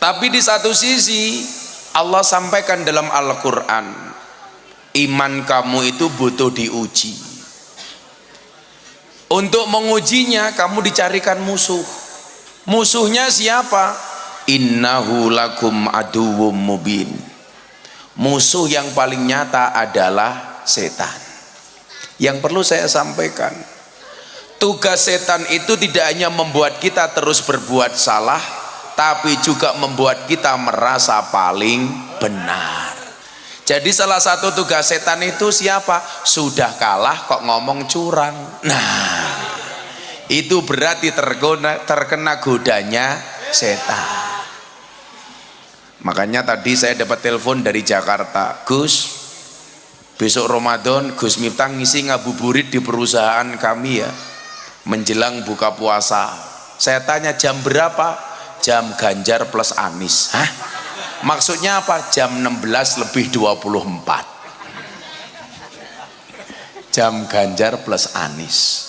tapi di satu sisi Allah sampaikan dalam Al-Quran, iman kamu itu butuh diuji. Untuk mengujinya kamu dicarikan musuh. Musuhnya siapa? Innahu lakum aduwwum mubin. Musuh yang paling nyata adalah setan. Yang perlu saya sampaikan, tugas setan itu tidak hanya membuat kita terus berbuat salah, tapi juga membuat kita merasa paling benar. Jadi salah satu tugas setan itu siapa? Sudah kalah kok ngomong curang. Nah, itu berarti terkena godanya setan. Makanya tadi saya dapat telepon dari Jakarta, Gus, besok Ramadan Gus Miftah ngisi ngabuburit di perusahaan kami ya, menjelang buka puasa. Saya tanya jam berapa? Jam Ganjar plus Anies. Hah? Maksudnya apa? Jam 16:24. Jam Ganjar plus Anies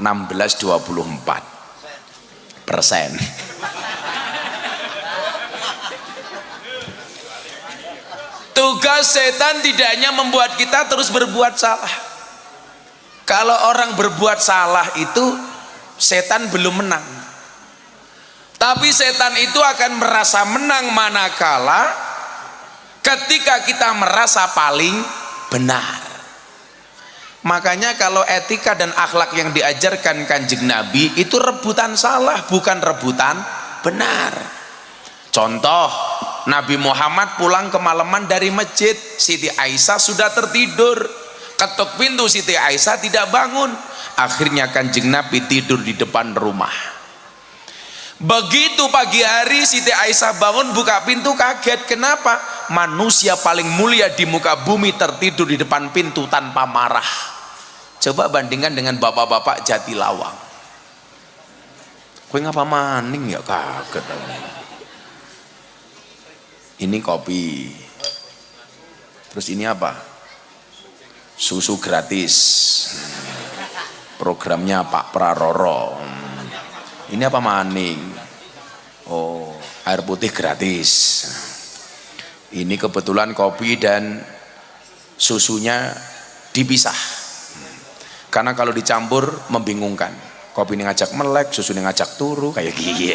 16,24%. Tugas setan tidak hanya membuat kita terus berbuat salah. Kalau orang berbuat salah itu setan belum menang, tapi setan itu akan merasa menang manakala ketika kita merasa paling benar. Makanya kalau etika dan akhlak yang diajarkan Kanjeng Nabi itu rebutan salah, bukan rebutan benar. Contoh, Nabi Muhammad pulang kemalaman dari masjid, Siti Aisyah sudah tertidur, ketuk pintu, Siti Aisyah tidak bangun. Akhirnya Kanjeng Nabi tidur di depan rumah. Begitu pagi hari Siti Aisyah bangun buka pintu, kaget. Kenapa? Manusia paling mulia di muka bumi tertidur di depan pintu tanpa marah. Coba bandingkan dengan bapak-bapak Jatilawang. Kowe ngapa maning ya, kaget. Ini kopi, terus ini apa? Susu gratis, programnya Pak Praroro. Ini apa maning? Oh, air putih gratis. Ini kebetulan kopi dan susunya dipisah, karena kalau dicampur membingungkan. Kopi ini ngajak melek, susu ini ngajak turu, kayak gini.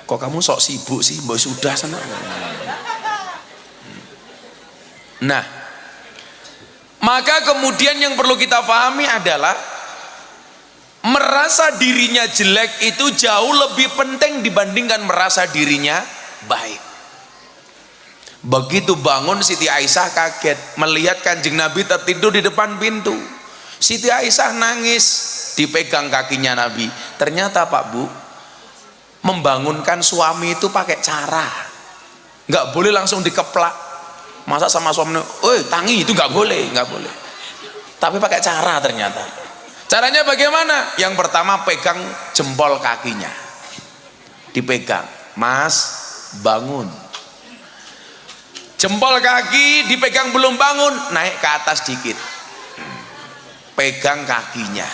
Kok kamu sok sibuk sih? Mbak sudah sana. Nah, maka kemudian yang perlu kita pahami adalah merasa dirinya jelek itu jauh lebih penting dibandingkan merasa dirinya baik. Begitu bangun Siti Aisyah kaget melihat Kanjeng Nabi tertidur di depan pintu. Siti Aisyah nangis, dipegang kakinya Nabi. Ternyata Pak Bu, membangunkan suami itu pakai cara, nggak boleh langsung dikeplak. Masa sama suami, tangi itu nggak boleh, nggak boleh. Tapi pakai cara ternyata. Caranya bagaimana? Yang pertama pegang jempol kakinya, dipegang, Mas bangun. Jempol kaki dipegang belum bangun, naik ke atas dikit, pegang kakinya.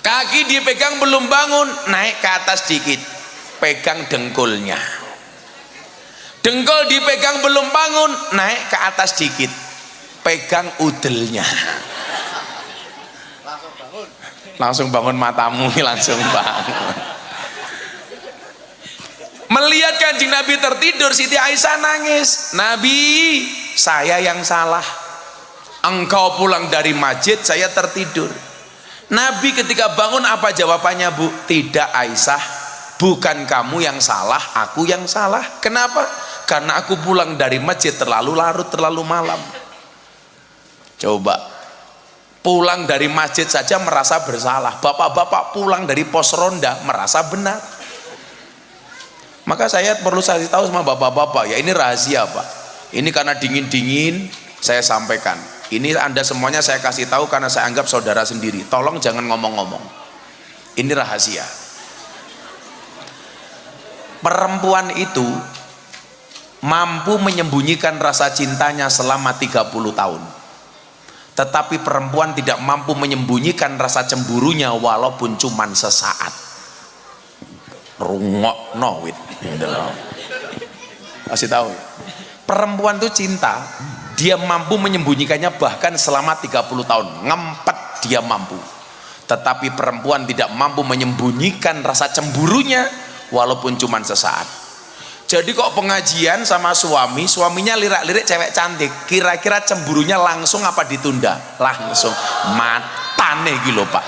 Kaki dipegang belum bangun, naik ke atas dikit, pegang dengkulnya. Dengkul dipegang belum bangun, naik ke atas dikit, pegang udelnya. Langsung bangun matamu, langsung bangun. Melihat Kanjeng Nabi tertidur, Siti Aisyah nangis. Nabi, saya yang salah. Engkau pulang dari masjid, saya tertidur. Nabi ketika bangun apa jawabannya, Bu? Tidak Aisyah, bukan kamu yang salah, aku yang salah. Kenapa? Karena aku pulang dari masjid terlalu larut, terlalu malam. Coba, pulang dari masjid saja merasa bersalah. Bapak-bapak pulang dari pos ronda merasa benar. Maka saya perlu kasih tahu sama bapak-bapak, ya ini rahasia Pak. Ini karena dingin-dingin saya sampaikan. Ini Anda semuanya saya kasih tahu karena saya anggap saudara sendiri. Tolong jangan ngomong-ngomong. Ini rahasia. Perempuan itu mampu menyembunyikan rasa cintanya selama 30 tahun. Tetapi perempuan tidak mampu menyembunyikan rasa cemburunya walaupun cuman sesaat. Rungok wit. Kasih tahu. Perempuan itu cinta, dia mampu menyembunyikannya bahkan selama 30 tahun. Ngempet dia mampu. Tetapi perempuan tidak mampu menyembunyikan rasa cemburunya walaupun cuma sesaat. Jadi kok pengajian sama suami, suaminya lirak-lirik cewek cantik, kira-kira cemburunya langsung apa ditunda? Langsung. Matane gitu Pak.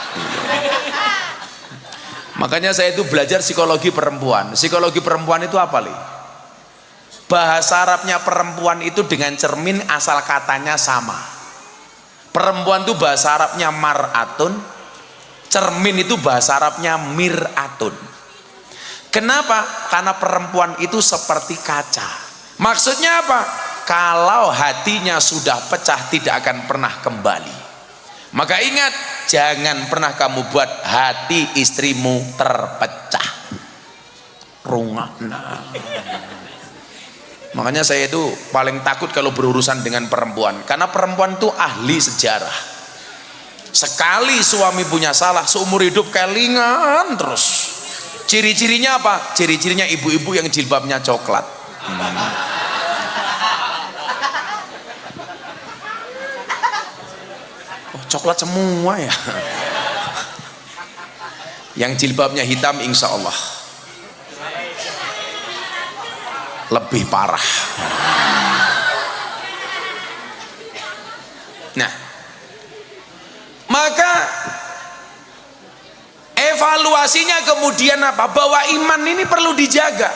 Makanya saya itu belajar psikologi perempuan. Psikologi perempuan itu apa, Li? Bahasa Arabnya perempuan itu dengan cermin asal katanya sama. Perempuan itu bahasa Arabnya mar'atun, cermin itu bahasa Arabnya mir'atun. Kenapa? Karena perempuan itu seperti kaca. Maksudnya apa? Kalau hatinya sudah pecah tidak akan pernah kembali. Maka ingat, jangan pernah kamu buat hati istrimu terpecah. Rungokna. Makanya saya itu paling takut kalau berurusan dengan perempuan, karena perempuan itu ahli sejarah. Sekali suami punya salah, seumur hidup kelingan terus. Ciri-cirinya apa? Ciri-cirinya ibu-ibu yang jilbabnya coklat. Oh, coklat semua ya. Yang jilbabnya hitam insya Allah lebih parah. Nah, maka evaluasinya kemudian apa? Bahwa iman ini perlu dijaga,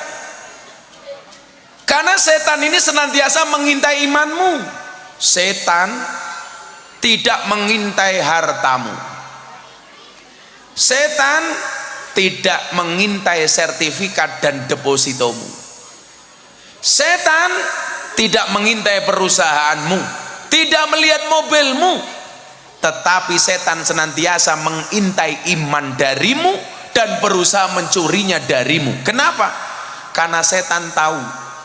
karena setan ini senantiasa mengintai imanmu. Setan tidak mengintai hartamu, setan tidak mengintai sertifikat dan depositomu. Setan tidak mengintai perusahaanmu, tidak melihat mobilmu, tetapi setan senantiasa mengintai iman darimu dan berusaha mencurinya darimu. Kenapa? Karena setan tahu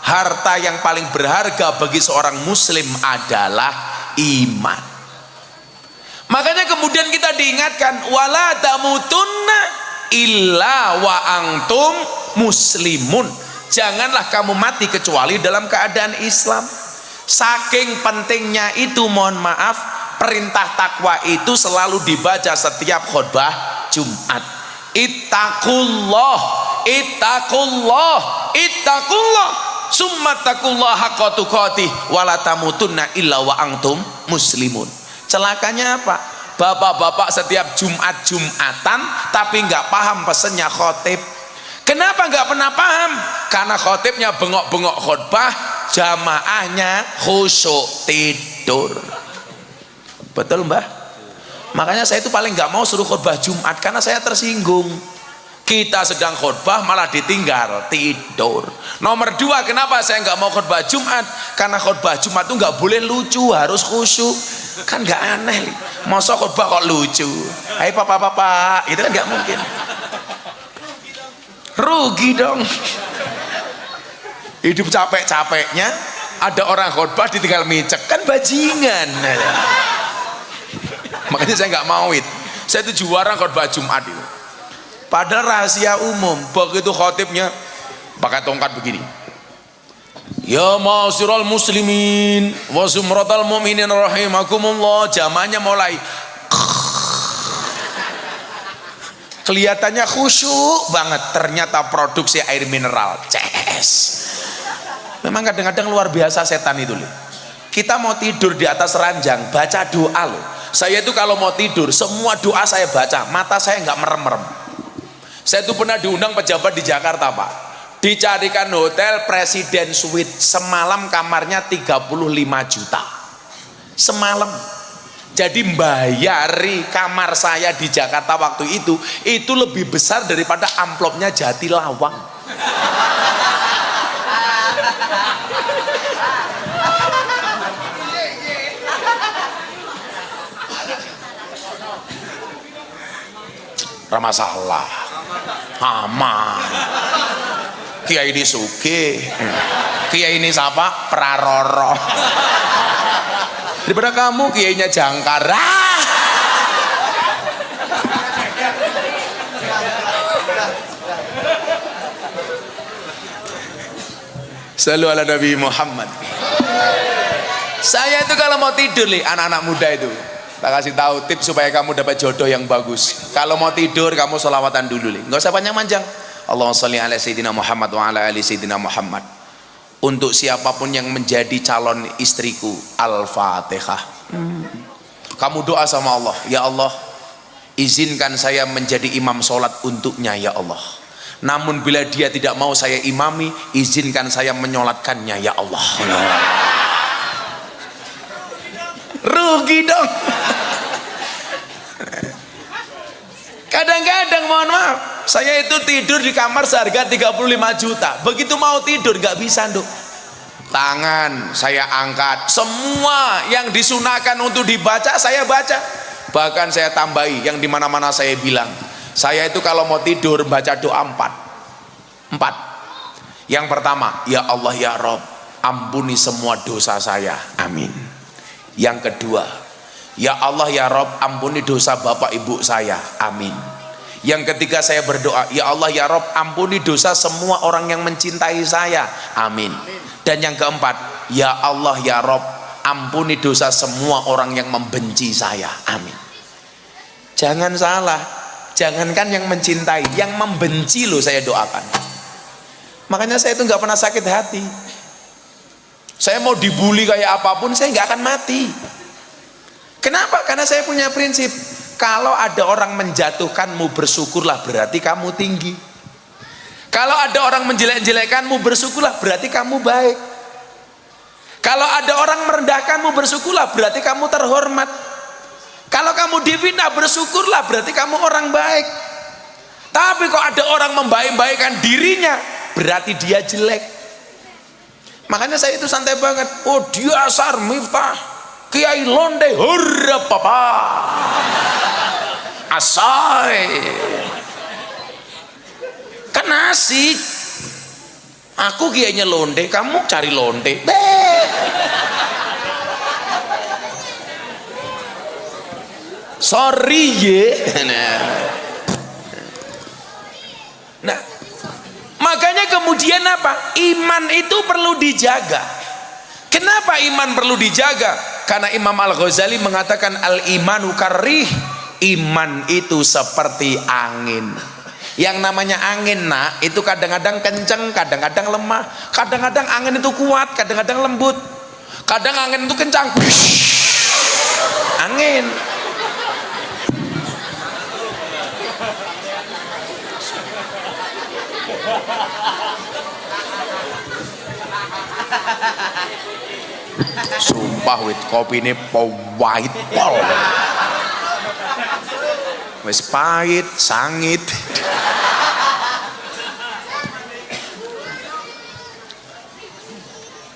harta yang paling berharga bagi seorang muslim adalah iman. Makanya kemudian kita diingatkan, wala tamutunna illa wa antum muslimun. Janganlah kamu mati kecuali dalam keadaan Islam. Saking pentingnya itu, mohon maaf, perintah takwa itu selalu dibaca setiap khutbah Jumat. Ittaqullah, ittaqullah, ittaqullah, summa taqullah haqqa tuqatih wala tamutunna illa wa antum muslimun. Celakanya apa? Bapak-bapak setiap Jumatan tapi nggak paham pesannya khotib. Kenapa nggak pernah paham? Karena khotibnya bengok-bengok khutbah, jamaahnya khusyuk tidur. Betul Mbah? Makanya saya itu paling nggak mau suruh khutbah Jumat, karena saya tersinggung. Kita sedang khutbah malah ditinggal tidur. Nomor dua, kenapa saya nggak mau khutbah Jumat? Karena khutbah Jumat itu nggak boleh lucu, harus khusyuk. Kan nggak aneh, masa khutbah kok lucu? Hai papa-papa, itu kan nggak mungkin. Rugi dong. Hidup capek-capeknya ada orang khutbah ditinggal micek, kan bajingan. Makanya saya nggak mau itu. Saya itu juara khotbah Jumat itu. Padahal rahasia umum. Begitu khotibnya pakai tongkat begini. Ya ma'asyiral muslimin wa zumratal mu'minin rahimakumullah. Zamannya mulai kelihatannya khusyuk banget, ternyata produksi air mineral. Memang kadang-kadang luar biasa setan itu. Kita mau tidur di atas ranjang, baca doa loh. Saya itu kalau mau tidur, semua doa saya baca, mata saya nggak merem-merem. Saya itu pernah diundang pejabat di Jakarta, Pak. Dicarikan hotel Presiden Suite, semalam kamarnya 35 juta. Semalam. Jadi membayari kamar saya di Jakarta waktu itu lebih besar daripada amplopnya Jatilawang. Ramasalah aman. Kiai ini suge, kiai ini siapa? Praroro. Daripada kamu kiainya jangkar. Selalu ala Nabi Muhammad. Saya itu kalau mau tidur nih, anak-anak muda itu tak kasih tahu tips supaya kamu dapat jodoh yang bagus. Kalau mau tidur kamu sholawatan dulu nih, nggak usah panjang-panjang. Allahumma sholli ala sayyidina Muhammad wa ala ali sayyidina Muhammad. Untuk siapapun yang menjadi calon istriku, Al-Fatihah. Kamu doa sama Allah, ya Allah, izinkan saya menjadi imam sholat untuknya, ya Allah. Namun bila dia tidak mau saya imami, izinkan saya menyolatkannya, ya Allah. Rugi dong. Kadang-kadang mohon maaf, saya itu tidur di kamar seharga 35 juta. Begitu mau tidur gak bisa, Nduk. Tangan saya angkat, semua yang disunahkan untuk dibaca saya baca. Bahkan saya tambahi yang dimana-mana saya bilang, saya itu kalau mau tidur baca doa 4. Yang pertama, ya Allah ya Rob, ampuni semua dosa saya, amin. Yang kedua, ya Allah ya Rob, ampuni dosa bapak ibu saya, amin. Yang ketiga saya berdoa, ya Allah ya Rob, ampuni dosa semua orang yang mencintai saya, amin. Dan yang keempat, ya Allah ya Rob, ampuni dosa semua orang yang membenci saya, amin. Jangan salah, jangankan yang mencintai, yang membenci loh saya doakan. Makanya saya itu nggak pernah sakit hati. Saya mau dibully kayak apapun saya nggak akan mati. Kenapa? Karena saya punya prinsip, kalau ada orang menjatuhkanmu bersyukurlah, berarti kamu tinggi. Kalau ada orang menjelek-jelekkanmu bersyukurlah, berarti kamu baik. Kalau ada orang merendahkanmu bersyukurlah, berarti kamu terhormat. Kalau kamu difitnah bersyukurlah, berarti kamu orang baik. Tapi kok ada orang membaik-baikkan dirinya, berarti dia jelek. Makanya saya itu santai banget. Oh dasar Miftah, Kiai Londe, hurra papa, asai. Kan asik. Aku kiainya Londe, kamu cari Londe. Sorry ye. Nah, makanya kemudian apa? Iman itu perlu dijaga. Kenapa iman perlu dijaga? Karena Imam Al-Ghazali mengatakan al-imanu karih. Iman itu seperti angin. Yang namanya angin, nak, itu kadang-kadang kenceng, kadang-kadang lemah. Kadang-kadang angin itu kuat, kadang-kadang lembut. Kadang angin itu kencang. Angin. Sumpah wit kopi ini pahit pol. Wis pahit, sangit.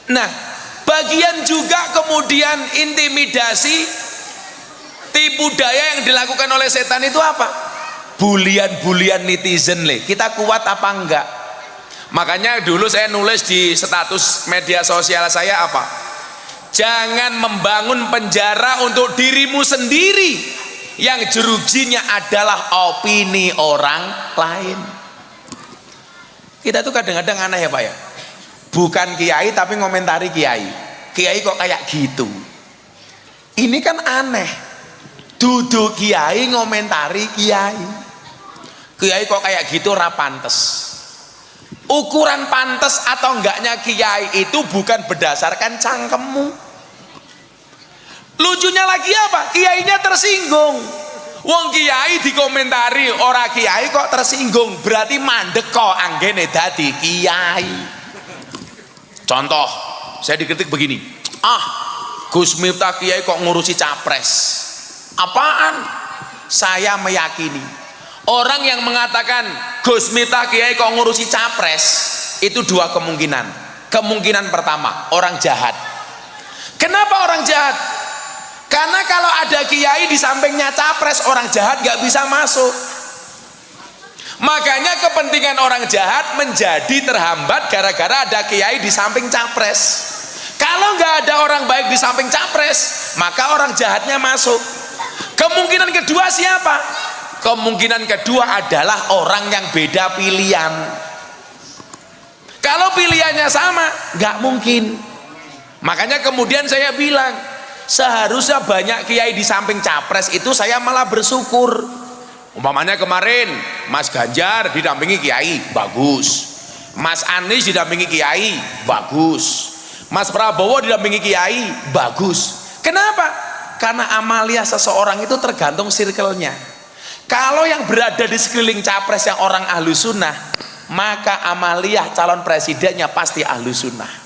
Nah, bagian juga kemudian intimidasi, tipu daya yang dilakukan oleh setan itu apa? Bulian-bulian netizen le. Kita kuat apa enggak? Makanya dulu saya nulis di status media sosial saya apa? Jangan membangun penjara untuk dirimu sendiri, yang jerujinya adalah opini orang lain. Kita tuh kadang-kadang aneh ya Pak ya, bukan kiai tapi ngomentari kiai. Kiai kok kayak gitu, ini kan aneh. Duduk kiai ngomentari kiai, kiai kok kayak gitu ora pantes. Ukuran pantes atau enggaknya kiai itu bukan berdasarkan cangkemmu. Lucunya lagi apa? Kiainya tersinggung. Wong kiai dikomentari ora kiai kok tersinggung, berarti mandek kok anggene dadi kiai. Contoh, saya dikritik begini, Gus Miftah kiai kok ngurusi capres. Apaan? Saya meyakini orang yang mengatakan Gus Miftah kiai kok ngurusi capres itu dua kemungkinan. Kemungkinan pertama, orang jahat. Kenapa orang jahat? Karena kalau ada kiai di sampingnya capres, orang jahat gak bisa masuk. Makanya kepentingan orang jahat menjadi terhambat gara-gara ada kiai di samping capres. Kalau nggak ada orang baik di samping capres, maka orang jahatnya masuk. Kemungkinan kedua siapa? Kemungkinan kedua adalah orang yang beda pilihan. Kalau pilihannya sama, nggak mungkin. Makanya kemudian saya bilang, seharusnya banyak kiai di samping capres itu saya malah bersyukur. Umpamanya kemarin Mas Ganjar didampingi kiai, bagus. Mas Anies didampingi kiai, bagus. Mas Prabowo didampingi kiai, bagus. Kenapa? Karena amalia seseorang itu tergantung circle-nya. Kalau yang berada di sekeliling capres yang orang ahlu sunnah, maka amalia calon presidennya pasti ahlu sunnah.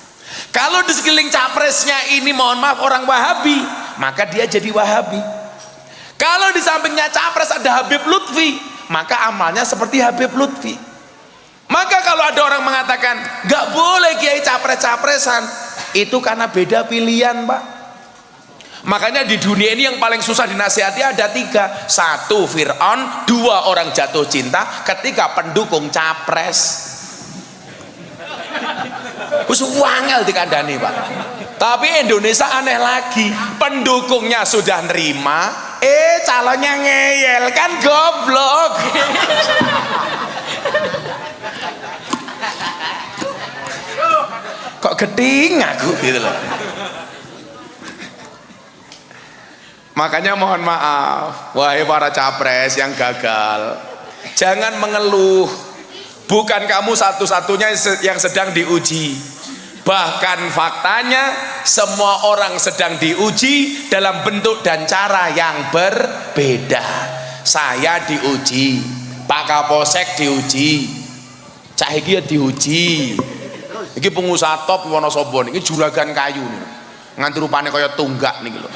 Kalau di sekeliling capresnya ini mohon maaf orang Wahabi, maka dia jadi Wahabi. Kalau di sampingnya capres ada Habib Lutfi, maka amalnya seperti Habib Lutfi. Maka kalau ada orang mengatakan gak boleh kiai capres-capresan, itu karena beda pilihan Pak. Makanya di dunia ini yang paling susah dinasihati ada tiga. Satu Fir'aun, dua orang jatuh cinta, ketiga pendukung capres. Wis wangel dikandani Pak. Tapi Indonesia aneh lagi, pendukungnya sudah nerima, calonnya ngeyel, kan goblok. Kok geding aku gitu loh. Makanya mohon maaf wahai para capres yang gagal, jangan mengeluh. Bukan kamu satu-satunya yang sedang diuji. Bahkan faktanya semua orang sedang diuji dalam bentuk dan cara yang berbeda. Saya diuji, Pak Kapolsek diuji, Cak Hiki diuji. Iki pengusaha top Wonosobo niki juragan kayu nih. Nganti rupane kaya tunggak niki lho.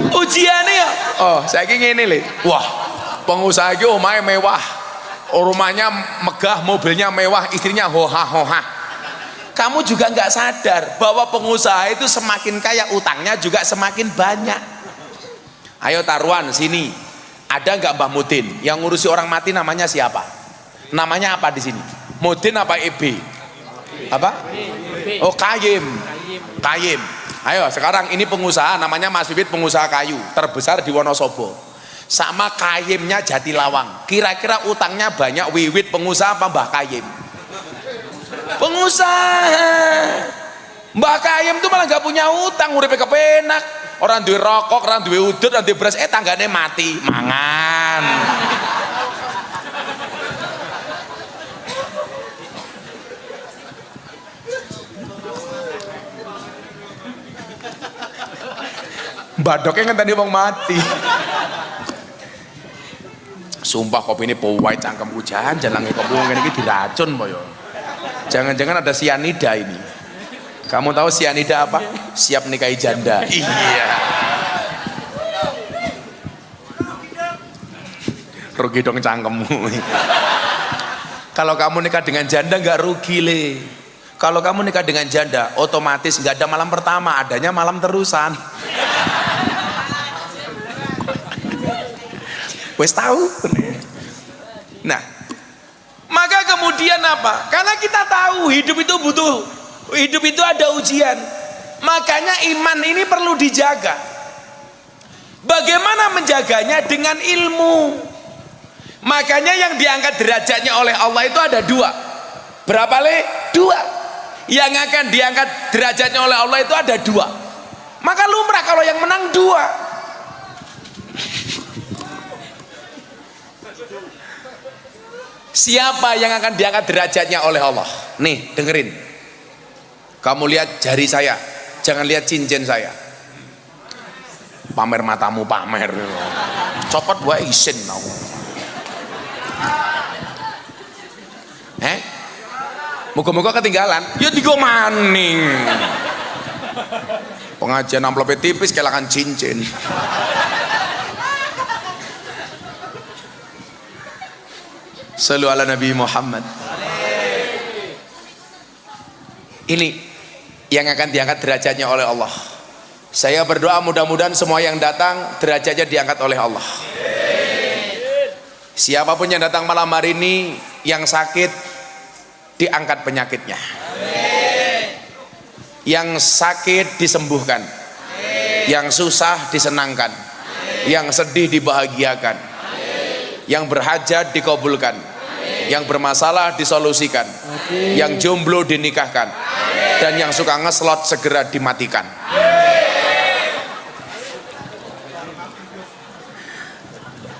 Ujiannya ya, saiki ngene lho. Wah, pengusaha iki omahe mewah, rumahnya megah, mobilnya mewah, istrinya hoha-hoha. Kamu juga nggak sadar bahwa pengusaha itu semakin kaya utangnya juga semakin banyak. Ayo taruhan sini, ada nggak Mbah Mudin yang ngurusi orang mati namanya siapa? Namanya apa di sini? Mudin apa EB? Apa? Oh Kayim. Kayim. Ayo sekarang ini pengusaha namanya Mas Bibit, pengusaha kayu terbesar di Wonosobo. Sama Kayimnya Jatilawang. Kira-kira utangnya banyak Wiwit pengusaha apa Mbah Kayim? Pengusaha. Mbah Kayim tuh malah gak punya utang, uripe kepenak. Orang duwe rokok, orang duwe udut, orang duwe beras, tanggane mati, mangan. Badoknya kan tadi wong mati. Sumpah kopi ini powai cangkem hujan, jangan kopi ngene iki diracun boyo. Jangan-jangan ada sianida ini. Kamu tahu sianida apa? Siap nikahi janda. Iya. Rugi dong cangkemmu. Kalau kamu nikah dengan janda nggak rugi le. Kalau kamu nikah dengan janda, otomatis nggak ada malam pertama, adanya malam terusan. Wes tahu. Nah, maka kemudian apa? Karena kita tahu hidup itu ada ujian. Makanya iman ini perlu dijaga. Bagaimana menjaganya? Dengan ilmu. Makanya yang diangkat derajatnya oleh Allah itu ada dua. Berapa le? Dua. Yang akan diangkat derajatnya oleh Allah itu ada dua. Maka lumrah kalau yang menang dua. Siapa yang akan diangkat derajatnya oleh Allah? Nih, dengerin. Kamu lihat jari saya, jangan lihat cincin saya. Pamer matamu, pamer. Copot gua isin tau. Moga-moga ketinggalan. Ya digo maning. Pengajian amplopnya tipis kehilangan cincin. Sallu ala Nabi Muhammad. Ini yang akan diangkat derajatnya oleh Allah. Saya berdoa mudah-mudahan semua yang datang derajatnya diangkat oleh Allah. Siapapun yang datang malam hari ini yang sakit diangkat penyakitnya. Yang sakit disembuhkan. Yang susah disenangkan. Yang sedih dibahagiakan. Yang berhajat dikabulkan. Yang bermasalah disolusikan. Yang jomblo dinikahkan. Dan yang suka ngeslot segera dimatikan.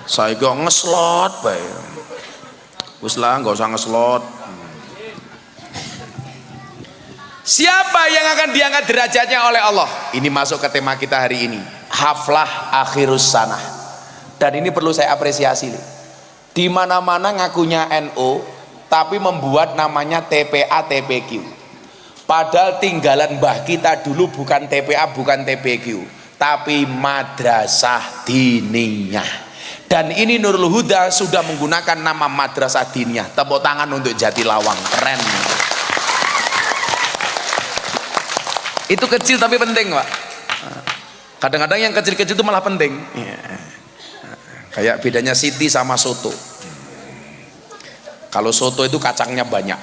Saya gak ngeslot bae. Wis lah gak usah ngeslot. Siapa yang akan diangkat derajatnya oleh Allah? Ini masuk ke tema kita hari ini. Haflah akhirus sanah. Dan ini perlu saya apresiasi. Di mana-mana ngakunya NU, tapi membuat namanya TPA TPQ. Padahal tinggalan mbah kita dulu bukan TPA, bukan TPQ, tapi madrasah diniyah. Dan ini Nurul Huda sudah menggunakan nama madrasah diniyah. Tepuk tangan untuk Jatilawang, keren. Itu kecil tapi penting, Pak. Kadang-kadang yang kecil-kecil itu malah penting. Kayak bedanya Siti sama soto. Kalau soto itu kacangnya banyak.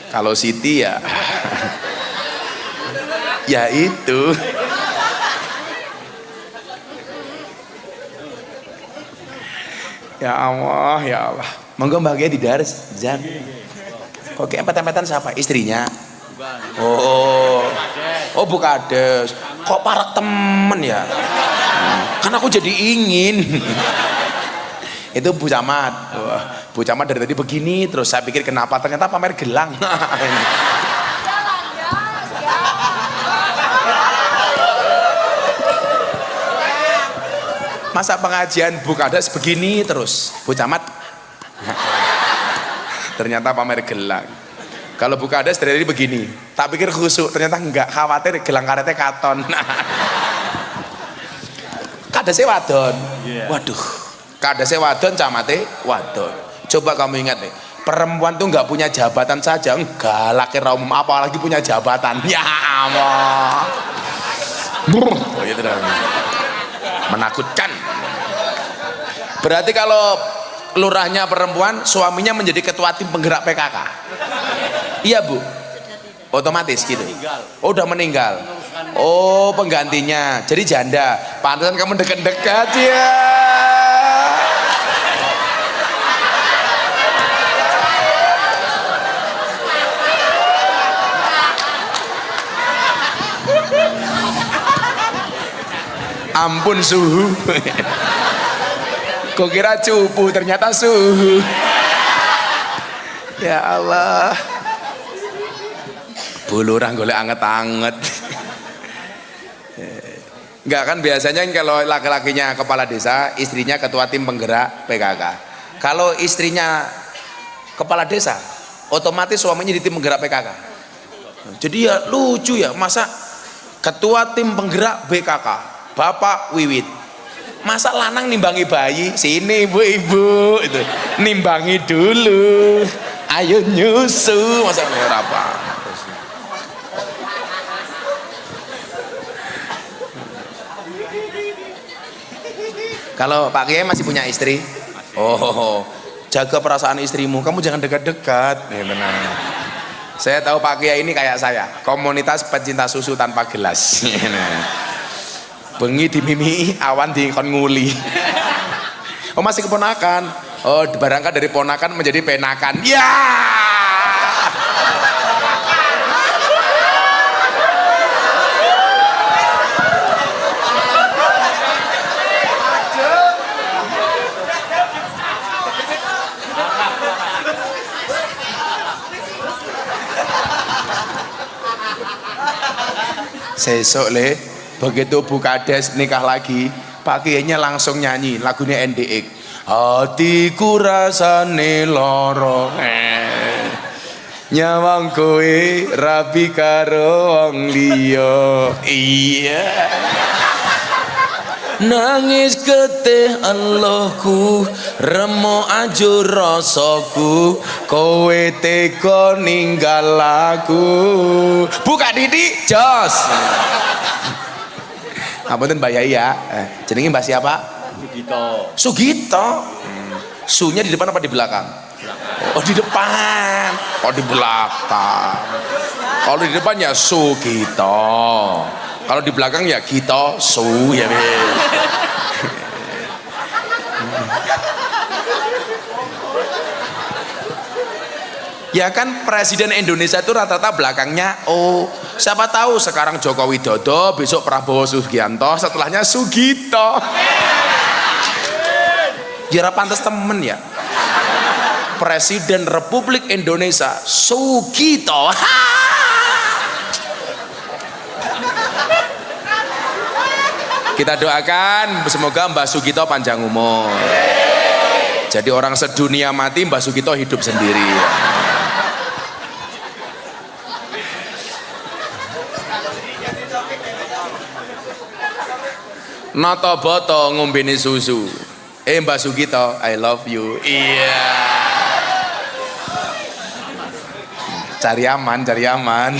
Kalau Siti ya ya itu. Ya Allah, ya Allah. Monggo bahagia di dares, Jan. Kok kayak empet-empetan siapa? Istrinya? Oh bukades. Kok para temen ya? Kan aku jadi ingin. Itu Bu Camat. Bu Camat dari tadi begini terus saya pikir kenapa, ternyata pamer gelang. Masa pengajian Bu Kades begini terus Bu Camat. Ternyata pamer gelang. Kalau Bu Kades dari tadi begini, tak pikir khusuk, ternyata enggak, khawatir gelang karetnya katon. Kadesnya wadon. Waduh, kadesnya wadon, camate wadon. Coba kamu ingat deh, perempuan tuh nggak punya jabatan saja, enggak laki umum apalagi punya jabatan. Ya Allah. Oh itu dah. Menakutkan. Berarti kalau lurahnya perempuan, suaminya menjadi ketua tim penggerak PKK. Iya Bu, otomatis gitu. Oh udah meninggal. Oh penggantinya, jadi janda. Pantesan kamu dekat-dekat ya. Ampun suhu. Kok kira cupu, ternyata suhu. Ya Allah. Bulurah golek anget-anget. Enggak kan biasanya kalau laki-lakinya kepala desa, istrinya ketua tim penggerak PKK. Kalau istrinya kepala desa, otomatis suaminya di tim penggerak PKK. Jadi ya lucu ya, masa ketua tim penggerak BKK Bapak Wiwit, masa lanang nimbangi bayi, sini ibu-ibu itu nimbangi dulu, ayo nyusu, masa berapa? Kalau Pak Kiai masih punya istri, oh jaga perasaan istrimu, kamu jangan dekat-dekat, ya benar. Saya tahu Pak Kiai ini kayak saya, komunitas pecinta susu tanpa gelas. Bengi dimimi, awan dikon nguli. Oh masih keponakan. Oh barangkali dari ponakan menjadi penakan. Ya. Sesok le, begitu Bukades nikah lagi, Pak Kiainya langsung nyanyi lagunya NDX. Hatiku rasane loro, nyawang kowe rabi karo wong liya. Iya. Nangis getih Allahku, remo ajur rasaku, kowe tega ninggal aku. Buka Didi, jos. Ngapunten Mbak Yai ya. Jenenge Mbak siapa? Sugito. Sugito. Sunya di depan apa di belakang? Oh di depan. Oh di belakang. Kalau di depan ya Sugito. Kalau di belakang ya Gito Su ya. Ya kan presiden Indonesia itu rata-rata belakangnya oh siapa tahu sekarang Joko Widodo, besok Prabowo Subianto, setelahnya Sugito. Jera pantas temen ya. Presiden Republik Indonesia Sugito. Kita doakan semoga Mbak Sugito panjang umur. Jadi orang sedunia mati, Mbak Sugito hidup sendiri. Noto boto ngombeni susu. Mbak Sugito, I love you. Iya. Cari aman, cari aman.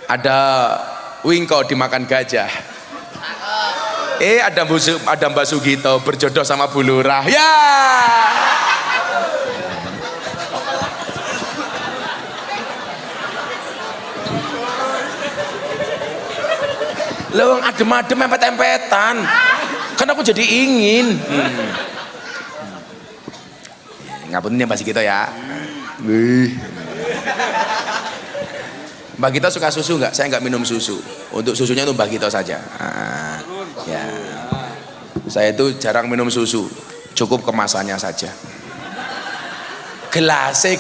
Ada wingko dimakan gajah. Ada Mbak Sugito berjodoh sama Bu Lurah. Ya. Lewang adem-adem empet-empetan. Kan aku jadi ingin. Ngapunten ya Mbak Sugito ya. Mbak Gito suka susu nggak? Saya nggak minum susu. Untuk susunya itu Mbak Gito saja. Ya. Saya itu jarang minum susu. Cukup kemasannya saja. Gelase.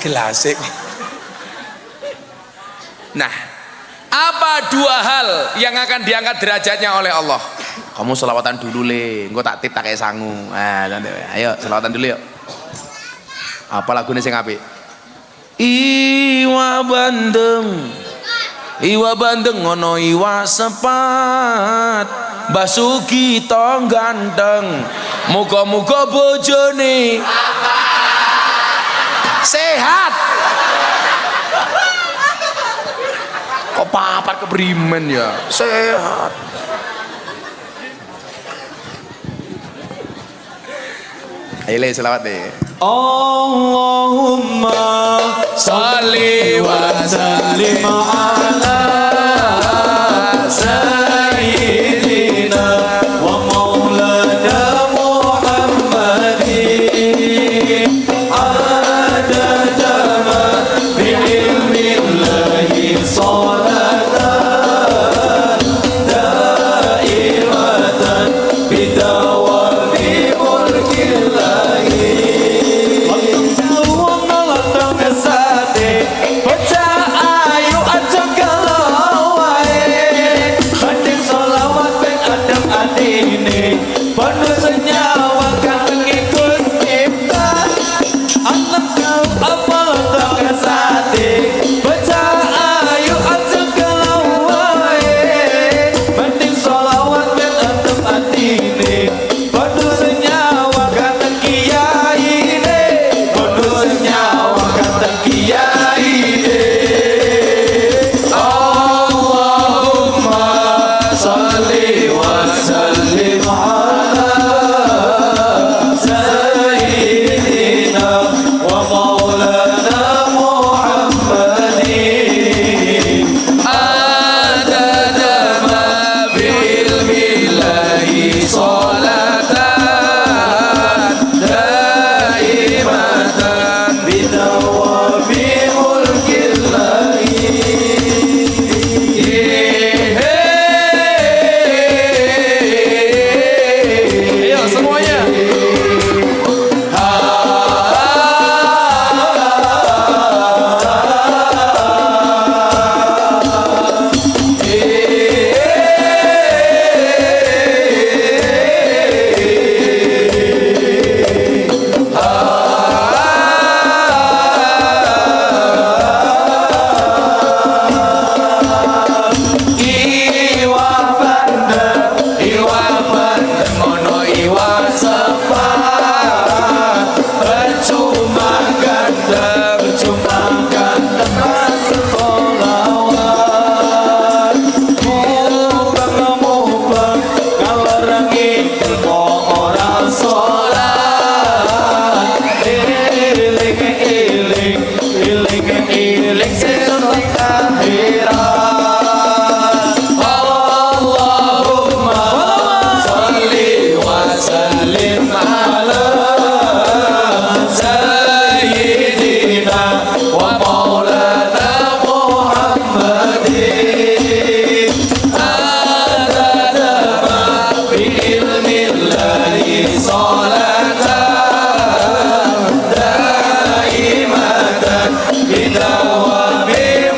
Nah, apa dua hal yang akan diangkat derajatnya oleh Allah? Kamu selawatan dulu le. Engko tak tip tak kayak sangu. Ayo selawatan dulu yuk. Apa lagunya sing apik? Iwa bandeng ngono iwa sepat, Mbah Sugito ganteng, muga-muga bojone sehat. Kok papat kebrimen ya? Sehat. Ayo le selawat deh. Allahumma sholli wa sallim ala sayyidina wa maulana Muhammadin adada ma bi ilmillahi salatan daimatan bidawami mulkillahi. Bocah ayu aja kalau الله صلاة دائمة بدوام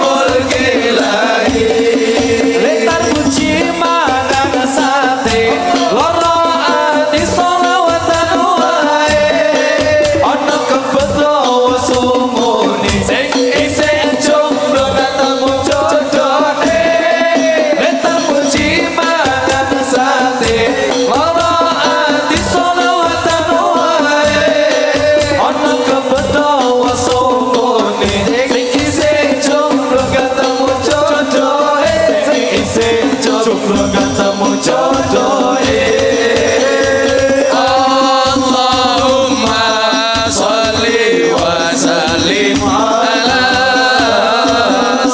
ملك الله Letar puji mangan sate loro ati solawatan wae ana kebeto sumune sing isih jomblo ketemu jodohne Letar puji mangan sate loro ati solawatan wae ana kebeto sumune sing isih jomblo ketemu jodohne sing isih jomblo ketemu jodohne Allahumma sholli wa sallim ala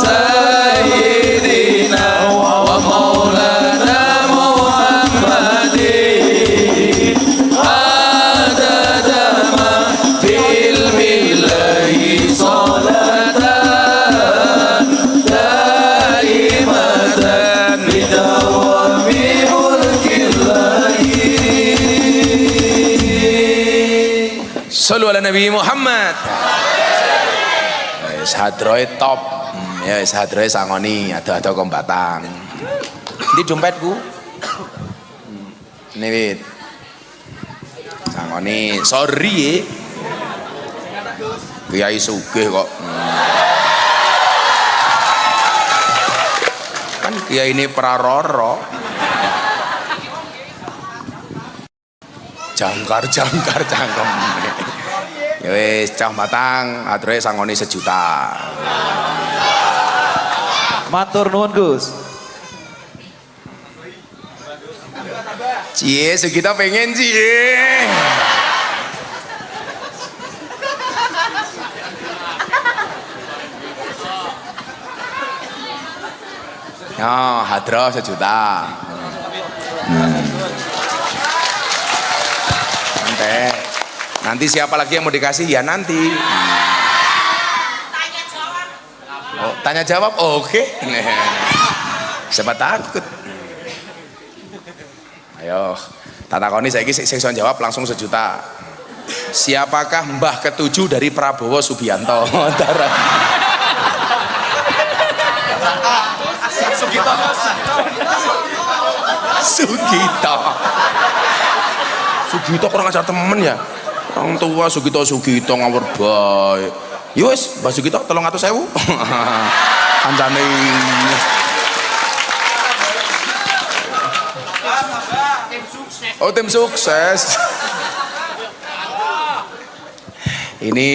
sayyidina wa maulana Muhammadin adada ma fi ilmillahi salatan daimatan bidawami mulkillahi Sallu ala Nabi Muhammad. Wis hadroe top. Ya wis hadroe sangoni ado-ado kombatang. Ndi dompetku? Ini wit. Sangoni sorry Kiai sugih kok. Kan Kiai ini praroro. Jangkar cangkem. Ya wis cah matang ature sangoni 1 juta. matur nuwun Gus Cie, kita pengen cie. Ya, hadroh 1 juta. Nanti siapa lagi yang mau dikasih ya nanti. Oh, tanya jawab, oke. Siapa takut? Ayo, tatakoni saiki sing iso jawab langsung 1 juta. Siapakah mbah ketujuh dari Prabowo Subianto? Sugito kurang ajar temen ya. Orang tua Sugito ngawur bae. Ya wis, Mbah Sugito 300.000. Kancane. Oh, tim sukses. Ini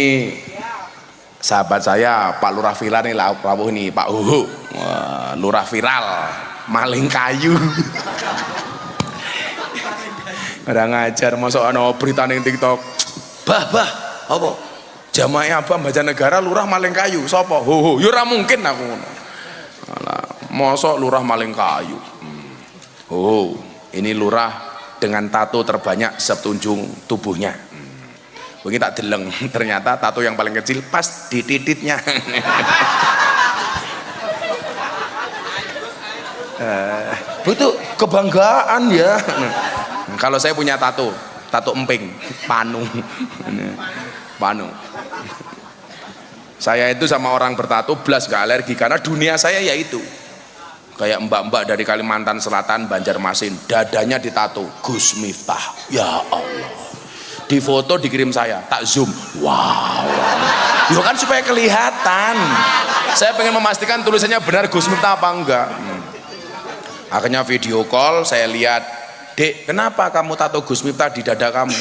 sahabat saya Pak Lurah Viral nih, rawuh nih Pak Uhu. Wah, Lurah Viral, maling kayu. Ada ngajar masuk ana berita ning TikTok. Bah, apa? Jamaah Abah Baca Negara lurah maling kayu. Sapa? Ho, ya ora mungkin aku ngono. Alah, mosok lurah maling kayu. Oh, ini lurah dengan tato terbanyak setunjung tubuhnya. Begini tak deleng, ternyata tato yang paling kecil pas di tititnya. Itu kebanggaan ya. Kalau saya punya tato emping, panu. Saya itu sama orang bertato blas gak alergi karena dunia saya yaitu kayak mbak-mbak dari Kalimantan Selatan, Banjarmasin, dadanya ditato Gus Miftah. Ya Allah, di foto dikirim saya, tak zoom, wow. Ya kan supaya kelihatan. Saya pengen memastikan tulisannya benar Gus Miftah apa enggak. Akhirnya video call, saya lihat, Dek, kenapa kamu tato Gus Miftah di dada kamu?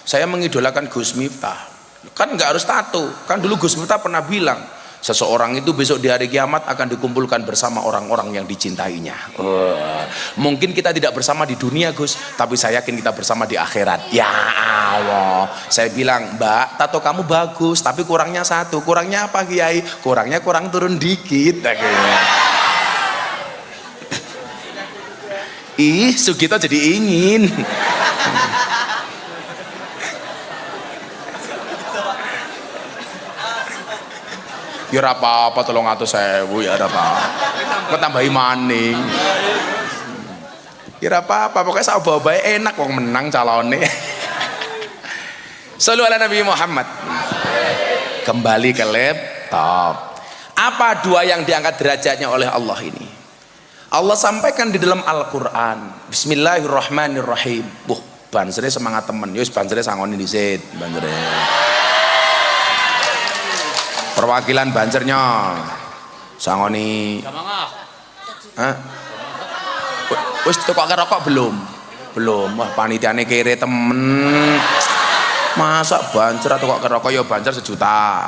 Saya mengidolakan Gus Miftah. Kan nggak harus tato, kan dulu Gus Miftah pernah bilang seseorang itu besok di hari kiamat akan dikumpulkan bersama orang-orang yang dicintainya. Mungkin kita tidak bersama di dunia Gus, tapi saya yakin kita bersama di akhirat. Ya Allah, saya bilang, Mbak, tato kamu bagus tapi kurangnya satu. Kurangnya apa Kiai? Kurangnya kurang turun dikit. Ih, Sugito jadi ingin. Ya apa-apa 300.000 ya apa. Kok tambahi maning. Kira apa-apa, pokoknya sak bae enak wong menang calone. Shallu ala Nabi Muhammad. Kembali ke laptop. Apa dua yang diangkat derajatnya oleh Allah ini? Allah sampaikan di dalam Al-Qur'an. Bismillahirrahmanirrahim. Bansere semangat temen. Yus bansere sangoni disit, bansere. Perwakilan bansernya sangoni. Hah? Wis tukok rokok belum? Belum. Wah, panitiane kere temen. Masa banser tukok rokok ya banser 1 juta.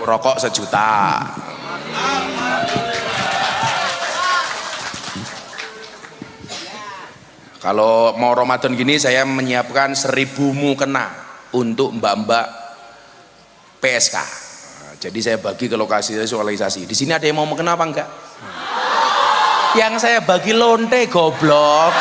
Rokok 1 juta. Kalau mau Ramadan gini saya menyiapkan 1000 mukena untuk mbak-mbak PSK. Nah, jadi saya bagi ke lokasi visualisasi. Di sini ada yang mau mukena apa enggak? Yang saya bagi lonte goblok.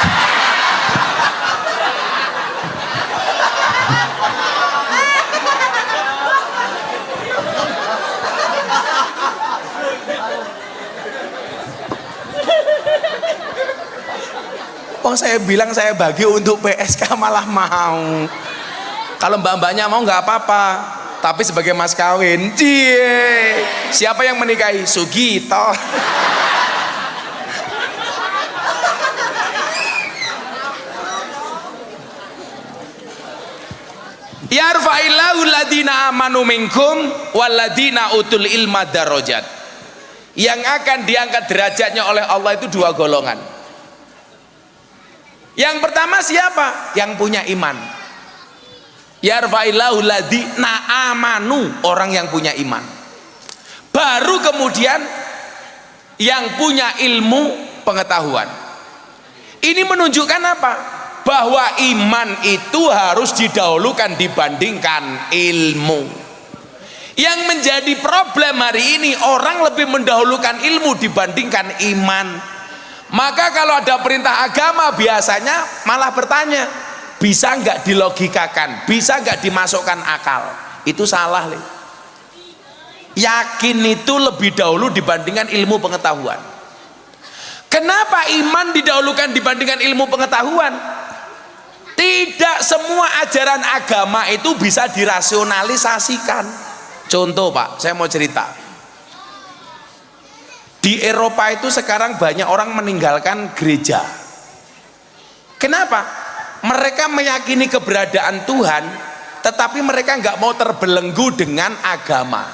Oh, saya bilang saya bagi untuk PSK malah mau. Kalau mbak-mbaknya mau nggak apa-apa, tapi sebagai mas kawin, cie. Siapa yang menikahi? Sugito. Yarfa'illahu ladina amanu minkum waladina utul ilma darajat. Yang akan diangkat derajatnya oleh Allah itu 2 golongan. Yang pertama siapa? Yang punya iman. Yarfa'illahu ladina amanu, orang yang punya iman. Baru kemudian yang punya ilmu pengetahuan. Ini menunjukkan apa? Bahwa iman itu harus didahulukan dibandingkan ilmu. Yang menjadi problem hari ini, orang lebih mendahulukan ilmu dibandingkan iman. Maka kalau ada perintah agama biasanya malah bertanya, bisa nggak dilogikakan, bisa nggak dimasukkan akal? Itu salah, Le. Yakin itu lebih dahulu dibandingkan ilmu pengetahuan. Kenapa iman didahulukan dibandingkan ilmu pengetahuan? Tidak semua ajaran agama itu bisa dirasionalisasikan. Contoh, Pak, saya mau cerita. Di Eropa itu sekarang banyak orang meninggalkan gereja. Kenapa? Mereka meyakini keberadaan Tuhan, tetapi mereka nggak mau terbelenggu dengan agama.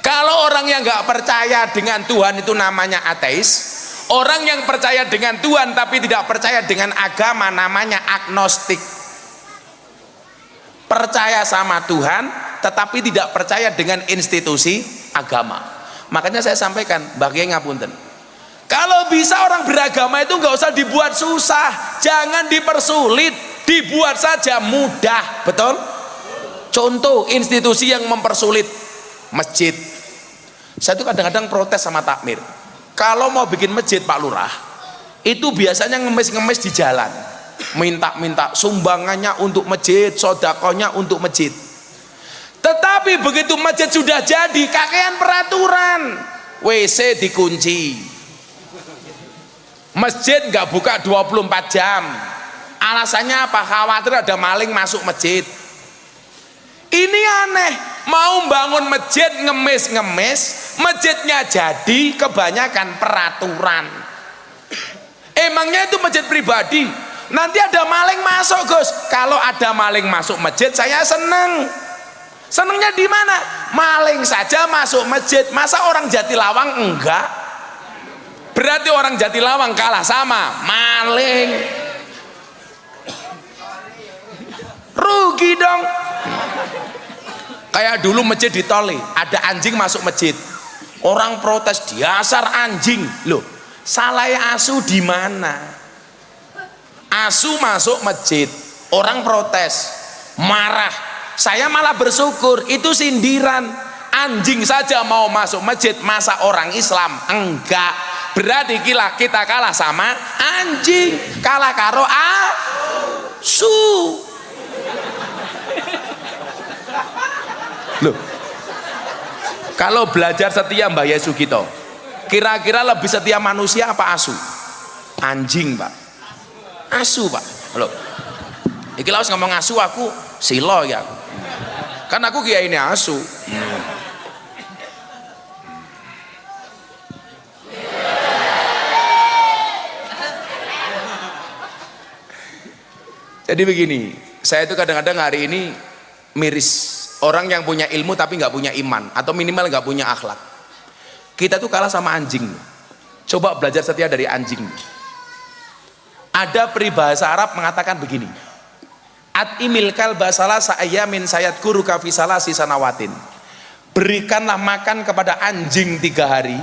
Kalau orang yang nggak percaya dengan Tuhan itu namanya ateis. Orang yang percaya dengan Tuhan tapi tidak percaya dengan agama namanya agnostik. Percaya sama Tuhan tetapi tidak percaya dengan institusi agama. Makanya saya sampaikan, bagi ngapunten, kalau bisa orang beragama itu nggak usah dibuat susah, jangan dipersulit, dibuat saja mudah. Betul? Contoh institusi yang mempersulit, masjid. Saya tuh kadang-kadang protes sama takmir. Kalau mau bikin masjid, Pak Lurah, itu biasanya ngemis-ngemis di jalan, minta-minta sumbangannya untuk masjid, sodakonya untuk masjid. Tetapi begitu masjid sudah jadi, kakean peraturan, WC dikunci, masjid nggak buka 24 jam. Alasannya apa? Khawatir ada maling masuk masjid. Ini aneh, mau bangun masjid ngemis-ngemis, masjidnya jadi, kebanyakan peraturan. Emangnya itu masjid pribadi? Nanti ada maling masuk, Gus. Kalau ada maling masuk masjid, saya seneng. Senengnya di mana? Maling saja masuk masjid, masa orang Jatilawang enggak? Berarti orang Jatilawang kalah sama maling. Rugi dong. Kayak dulu masjid di Tol, ada anjing masuk masjid. Orang protes, dasar anjing. Loh, salah asu di mana? Asu masuk masjid, orang protes, marah. Saya malah bersyukur, itu sindiran. Anjing saja mau masuk masjid, masa orang Islam enggak? berarti kita kalah sama anjing, kalah karo asu. Loh, kalau belajar setia Mbah Yesus Sugito, kira-kira lebih setia manusia apa asu? Anjing Pak, asu Pak. Loh, iki lawas ngomong asu aku silo ya, kan aku kiai ini asu. Jadi begini, saya itu kadang-kadang hari ini miris orang yang punya ilmu tapi nggak punya iman, atau minimal nggak punya akhlak. Kita tuh kalah sama anjing. Coba belajar setia dari anjing. Ada peribahasa Arab mengatakan begini, At-imil kalba salasa ayamin sayat guru kafi salasi sanawatin. Berikanlah makan kepada anjing 3 hari,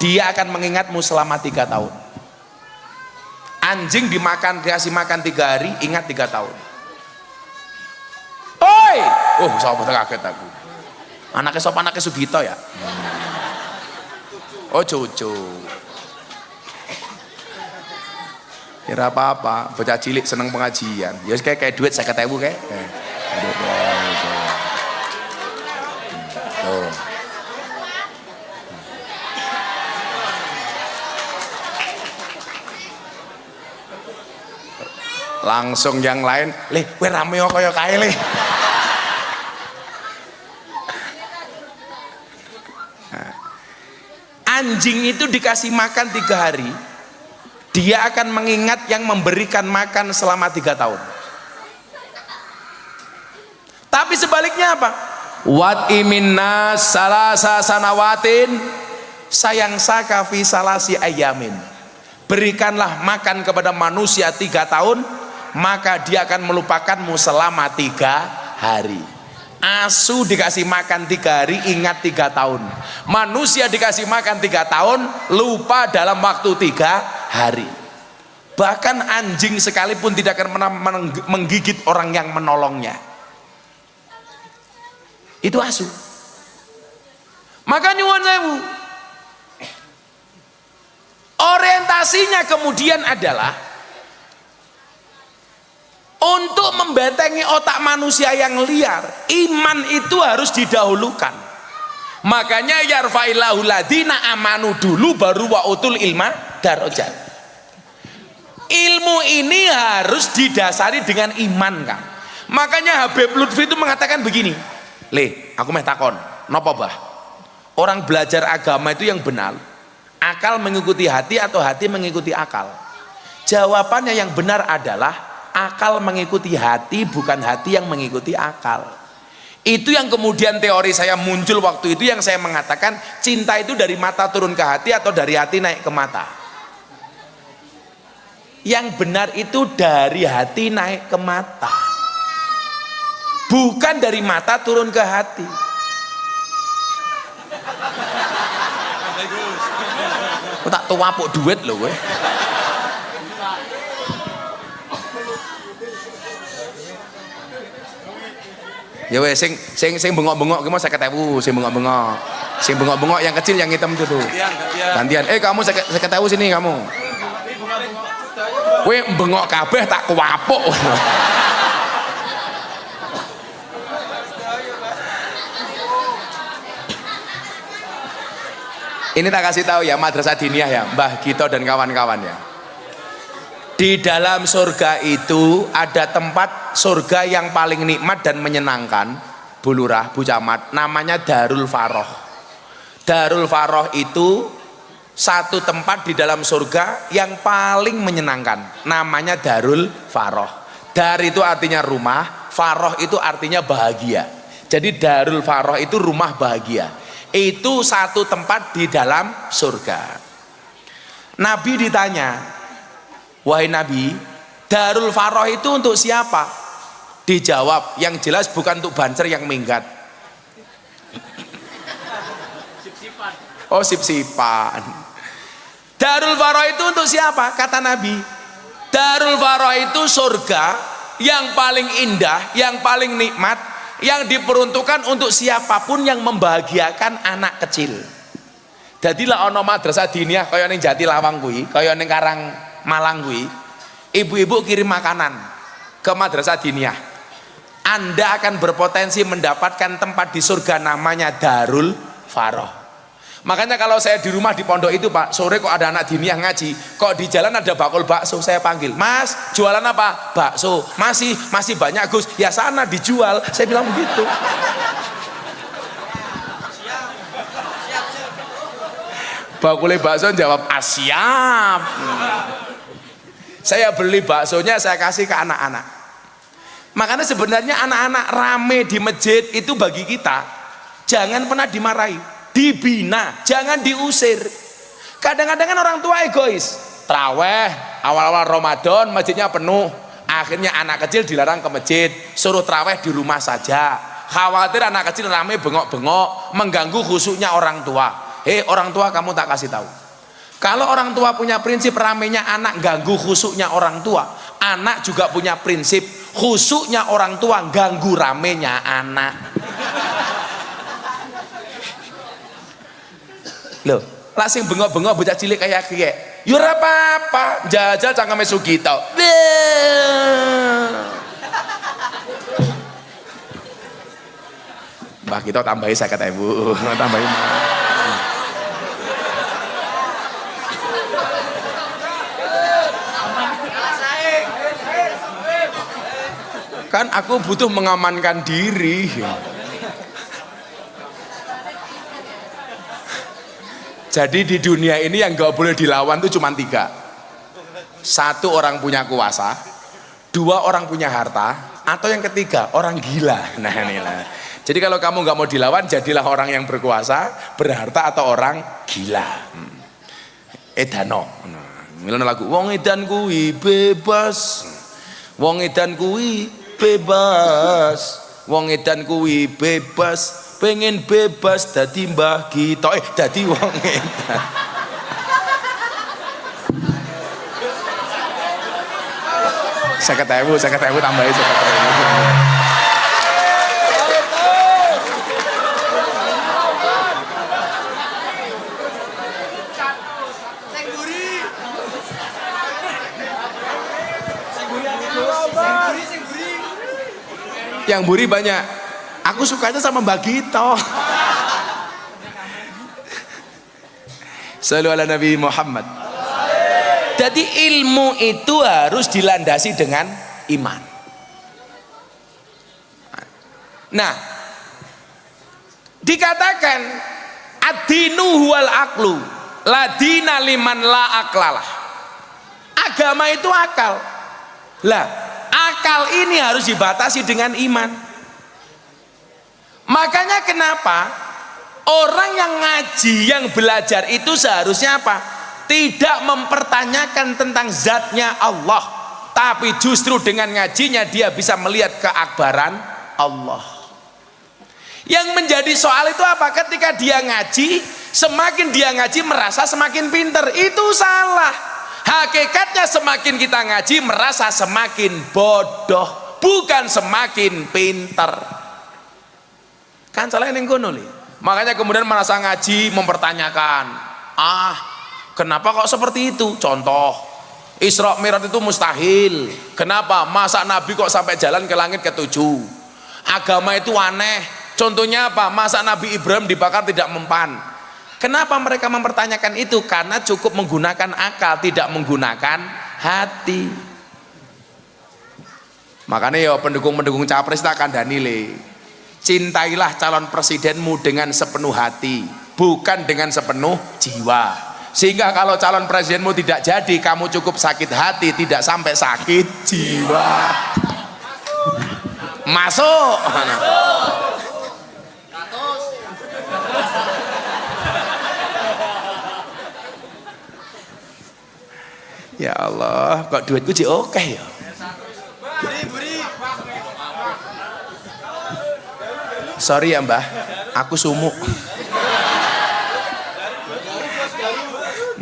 dia akan mengingatmu selama 3 tahun. Anjing dikasih makan 3 hari, ingat 3 tahun. Oi, sapa kaget aku. Anaknya Sugito ya. Oh cucu. Kira apa-apa, bocah cilik seneng pengajian. Ya kayak duit 50.000 kayak. Tuh. Langsung yang lain, kowe rame kaya kae le. Anjing itu dikasih makan 3 hari, dia akan mengingat yang memberikan makan selama 3 tahun. Tapi sebaliknya apa? Wat iminna salasa sanawatin sayang saka fi salasi ayamin. Berikanlah makan kepada manusia 3 tahun, maka dia akan melupakanmu selama 3 hari. Asu dikasih makan 3 hari, ingat 3 tahun. Manusia dikasih makan 3 tahun, lupa dalam waktu 3 hari. Bahkan anjing sekalipun tidak akan pernah menggigit orang yang menolongnya. Itu asu. Maka nyuwun sewu, orientasinya kemudian adalah untuk membentengi otak manusia yang liar. Iman itu harus didahulukan. Makanya yarfa'illahu ladina amanu dulu baru wa'utul ilma darajat. Ilmu ini harus didasari dengan iman, Kang. Makanya Habib Lutfi itu mengatakan begini, aku meh takon, napa bah? Orang belajar agama itu yang benar, akal mengikuti hati atau hati mengikuti akal? Jawabannya yang benar adalah akal mengikuti hati, bukan hati yang mengikuti akal. Itu yang kemudian teori saya muncul waktu itu, yang saya mengatakan cinta itu dari mata turun ke hati atau dari hati naik ke mata. Yang benar itu dari hati naik ke mata, bukan dari mata turun ke hati. Kok tak tuwapuk duit loh gue. Ya wes sing bengok-bengok ki mau 50.000, sing bengok-bengok. Sing bengok-bengok yang kecil yang hitam itu tuh. Gantian. Kamu 50.000 sini kamu. Kowe bengok kabeh tak kuwapuk. Ini tak kasih tahu ya, madrasah diniyah ya, Mbah Gito dan kawan-kawan ya. Di dalam surga itu ada tempat surga yang paling nikmat dan menyenangkan, Bu Lurah, Bu Camat, namanya Darul Faroh. Darul Faroh itu satu tempat di dalam surga yang paling menyenangkan, namanya Darul Faroh. Dar itu artinya rumah, Faroh itu artinya bahagia. Jadi Darul Faroh itu rumah bahagia. Itu satu tempat di dalam surga. Nabi ditanya, wahai Nabi, Darul Faroh itu untuk siapa? Dijawab, yang jelas bukan untuk bancer yang minggat. Oh, sip-sipan. Darul Faroh itu untuk siapa? Kata Nabi, Darul Faroh itu surga yang paling indah, yang paling nikmat, yang diperuntukkan untuk siapapun yang membahagiakan anak kecil. Dadilah ana madrasah diniyah kaya ning Jatilawang kuwi, kaya ning Karang Malang kuwi. Ibu-ibu kirim makanan ke madrasah diniyah. Anda akan berpotensi mendapatkan tempat di surga namanya Darul Faroh. Makanya kalau saya di rumah di pondok itu Pak, sore kok ada anak diniyah ngaji, kok di jalan ada bakul bakso, saya panggil, Mas jualan apa? Bakso. Masih banyak Gus. Ya sana dijual. Saya bilang begitu. Bakule bakso jawab siap. Saya beli baksonya, saya kasih ke anak-anak. Makanya sebenarnya anak-anak rame di masjid itu bagi kita jangan pernah dimarahi, dibina, jangan diusir. Kadang-kadang kan orang tua egois. Traweh awal-awal Ramadan masjidnya penuh, akhirnya anak kecil dilarang ke masjid, suruh traweh di rumah saja. Khawatir anak kecil rame bengok-bengok mengganggu khusyuknya orang tua. Orang tua, kamu tak kasih tahu. Kalau orang tua punya prinsip ramenya anak ganggu khusyuknya orang tua, anak juga punya prinsip khusyuknya orang tua ganggu ramenya anak. Loh, lah sing bengok-bengok bocah cilik kayak kiye. Yo ora apa-apa, jajal cangkeme Sugito. Mbah kita tambahi 50.000, tambahi. Kan aku butuh mengamankan diri. Jadi di dunia ini yang gak boleh dilawan itu cuma 3. 1 orang punya kuasa, 2 orang punya harta, atau yang ketiga orang gila. Nah inilah. Jadi kalau kamu gak mau dilawan, jadilah orang yang berkuasa, berharta, atau orang gila. Edano. Milana lagu wong edan kuwi bebas. Wong edan kuwi bebas, wong edan kuwi bebas, pengen bebas dadi mbah kita, dadi wong edan. Saya ketemu tambahin 50.000. Yang buri banyak. Aku sukanya sama Mbak Gito. Sallu ala Nabi Muhammad. Jadi ilmu itu harus dilandasi dengan iman. Nah, dikatakan ad-dinu huwal aqlu, la dina liman la aqlalah. Agama itu akal. Lah, akal ini harus dibatasi dengan iman. Makanya kenapa orang yang ngaji, yang belajar itu seharusnya apa? Tidak mempertanyakan tentang zatnya Allah, tapi justru dengan ngajinya dia bisa melihat keakbaran Allah. Yang menjadi soal itu apa? Ketika dia ngaji, semakin dia ngaji merasa semakin pinter. Itu salah. Hakikatnya semakin kita ngaji merasa semakin bodoh, bukan semakin pinter. Kan salah yang ngono li. Makanya kemudian merasa ngaji mempertanyakan, kenapa kok seperti itu? Contoh, Isra Mi'raj itu mustahil. Kenapa? Masa Nabi kok sampai jalan ke langit ke-7? Agama itu aneh. Contohnya apa? Masa Nabi Ibrahim dibakar tidak mempan? Kenapa mereka mempertanyakan itu? Karena cukup menggunakan akal, tidak menggunakan hati. Makanya ya pendukung-pendukung capres tak kandhani le. Cintailah calon presidenmu dengan sepenuh hati, bukan dengan sepenuh jiwa. Sehingga kalau calon presidenmu tidak jadi, kamu cukup sakit hati, tidak sampai sakit jiwa. Masuk. Ya Allah, kok duitku sih oke ya. Sorry ya Mbah, aku sumuk.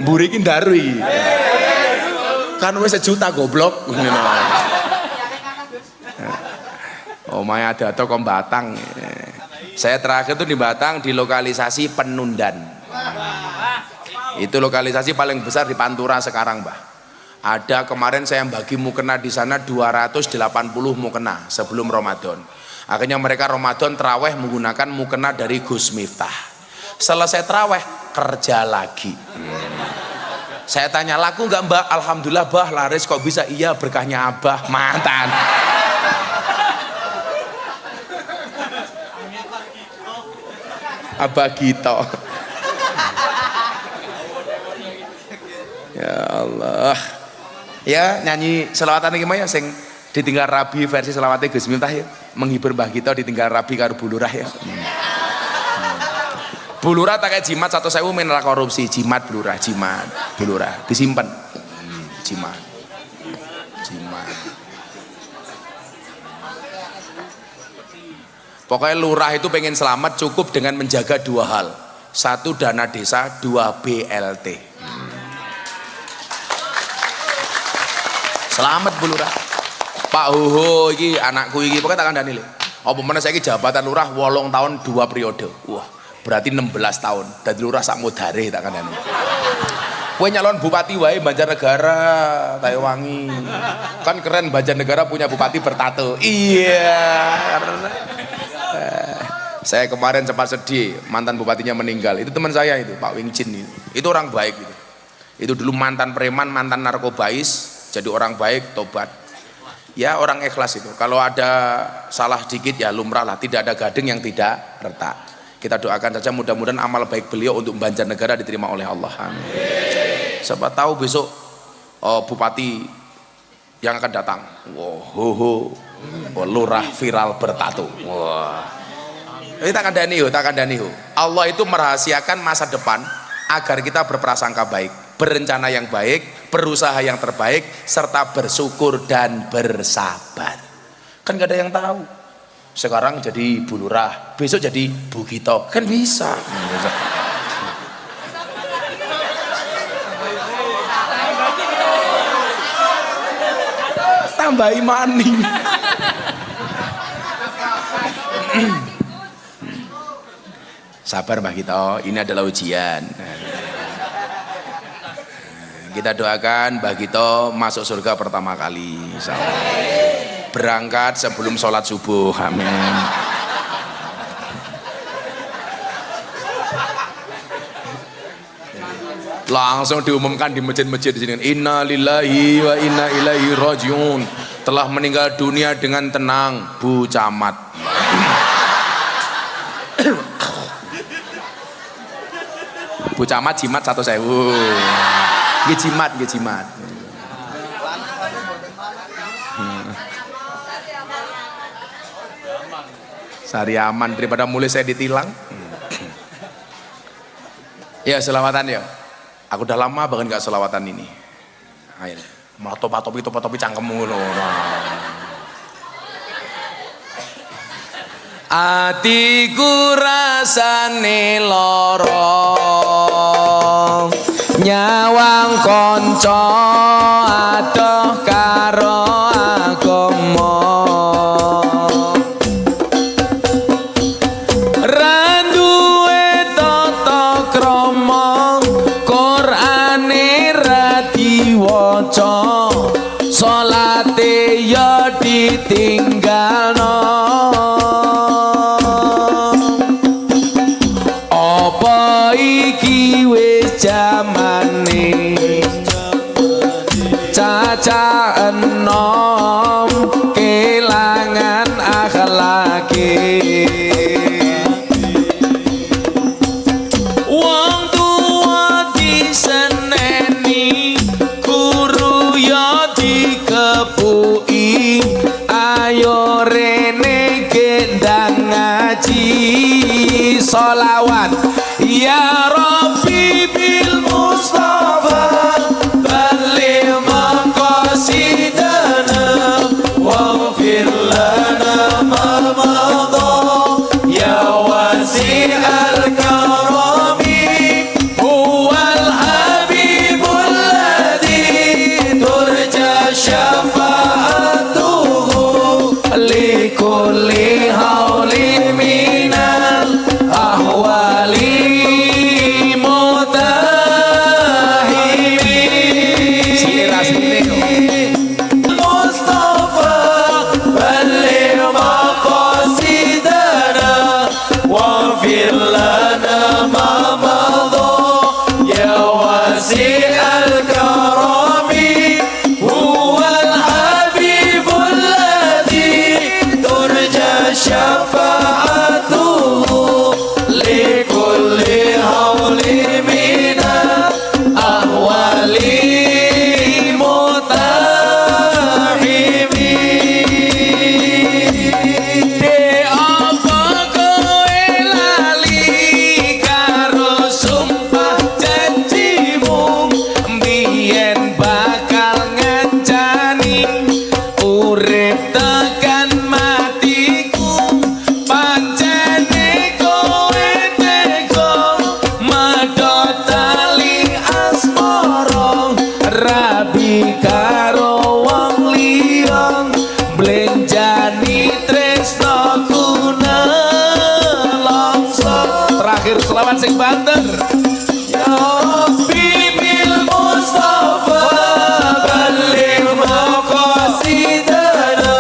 Mburi iki ndarui. Kan wis 1 juta goblok. Omahe ada toko Batang. Saya terakhir tuh di Batang di lokalisasi Penundan. Itu lokalisasi paling besar di Pantura sekarang, Mbah. Ada kemarin saya bagi mukena di sana 280 mukena sebelum Ramadan. Akhirnya mereka Ramadan terawih menggunakan mukena dari Gus Miftah. Selesai terawih kerja lagi. Saya tanya, laku nggak Mbak? Alhamdulillah Bah, laris. Kok bisa? Iya, berkahnya Abah. Mantan. Abah Gito. Ya Allah. Ya nyanyi selawatan gimana ya sing ditinggal Rabi versi selawatnya Gus Miftah ya, menghibur Mbah Gito ditinggal Rabi karo Bulurah ya. Bulurah tak kayak jimat 1.000 mineral korupsi, jimat Bulurah, jimat Bulurah disimpan. Jimat pokoknya lurah itu pengen selamat cukup dengan menjaga 2 hal, 1 dana desa, 2 BLT. Selamat Bu Lurah. Pak Hoho iki anakku iki pokoknya tak kandhani lho. Apa meneh saiki jabatan lurah 8 tahun 2 periode. Wah, berarti 16 tahun. Dadi lurah sak modare tak kandhani. Kowe nyalon bupati wae Banjarnegara, Taewangi. Kan keren Banjarnegara punya bupati bertato. Iya. Saya kemarin sempat sedih, mantan bupatinya meninggal. Itu teman saya itu, Pak Wingcin itu. Itu orang baik itu. Itu dulu mantan preman, mantan narkobais. Jadi orang baik, tobat. Ya orang ikhlas itu. Kalau ada salah dikit ya lumrah lah. Tidak ada gading yang tidak retak. Kita doakan saja mudah-mudahan amal baik beliau untuk Banjarnegara diterima oleh Allah. Amin. Siapa tahu besok bupati yang akan datang. Wow, lurah viral bertato. Wah. Ini tak kandani. Allah itu merahasiakan masa depan agar kita berprasangka baik, berencana yang baik, berusaha yang terbaik, serta bersyukur dan bersabar. Kan gak ada yang tahu. Sekarang jadi Bu Lurah, besok jadi Bu Gito, kan bisa. Tambah imani. Sabar Mbak Gito, ini adalah ujian. Kita doakan Mbak Gito masuk surga pertama kali. Berangkat sebelum sholat subuh. Amin. Langsung diumumkan di masjid-masjid di sini. Inna lillahi wa inna ilaihi rajiun. Telah meninggal dunia dengan tenang Bu Camat. Bu Camat jimat 1.000. Nggih jimat. Sari aman daripada mulai saya ditilang. Ya selawatan ya. Aku udah lama banget gak selawatan ini. Ayo, malah topi cangkemmu loh. Atiku rasane lara, nyawang kanca adoh karo agama. Ra duwe tata krama, Qur'ane ra diwaca, salate ya ditinggalno. Apa iki wis jamane caca enom kelangan akhlake. Wong tuwa diseneni, guru ya dikepuki, ayo rene gendang ngaji sholawat ya Rabbi bil Mustafa balligh maqasidana waghfir lana ma madha Mustafa balligh maqasidana waghfir lana ma madha ya wasi'al karami huwal habibul ladzi turja syafa'atuhu likulli hawli mina ahwali karo wong liya blenjani tresnaku nelongso. Terakhir selawat sing banter. Ya Rabbi bil Mustafa balligh maqasidana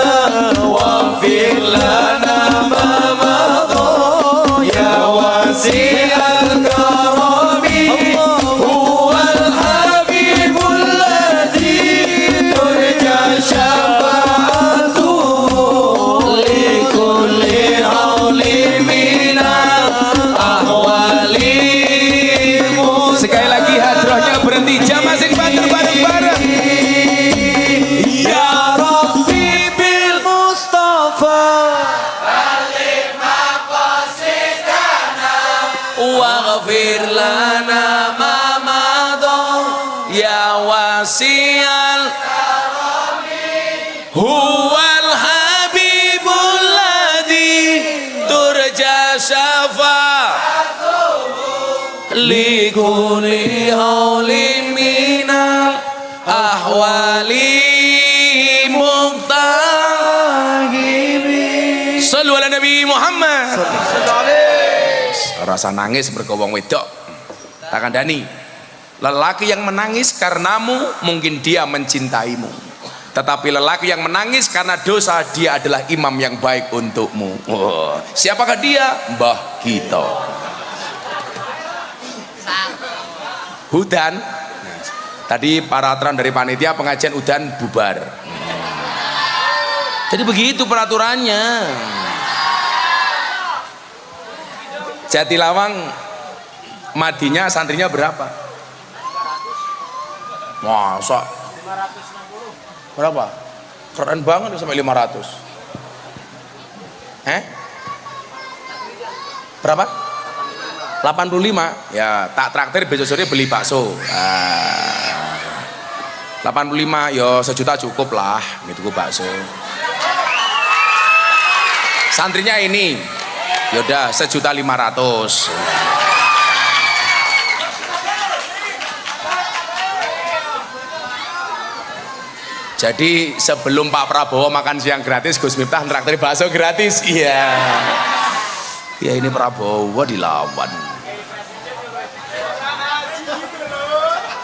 waghfir lana ma madha ya wasi'al karami huwal habibul syafa'atuhu likulli hawli mina ahwali. Sekali lagi hadrohnya berhenti, jamaah sing banter bareng-bareng. Ya Rabbi bil Mustafa balligh maqasidana waghfir lana ma madha ya wasi'al huwal habibul ladzi turja syafa'atuhu likulli hawli minal ahwali muqtahibi. Shallu ala Nabi Muhammad. Rasa nangis mergo wong wedok tak kandhani. Lelaki yang menangis karenamu mungkin dia mencintaimu, tetapi lelaki yang menangis karena dosa dia adalah imam yang baik untukmu. Oh, siapakah dia? Mbah kita. Hudan. Tadi peraturan dari panitia pengajian udan bubar. Jadi begitu peraturannya. Jatilawang madinya santrinya berapa? Masa? Berapa? Keren banget sampai 500. Berapa? 85. Ya, tak traktir besok sore beli bakso. 85 yo 1 juta cukup lah gitu bakso. Santrinya ini yaudah 1.500.000. Jadi sebelum Pak Prabowo makan siang gratis, Gus Miftah traktir bakso gratis. Iya. Ya ini Prabowo dilawan.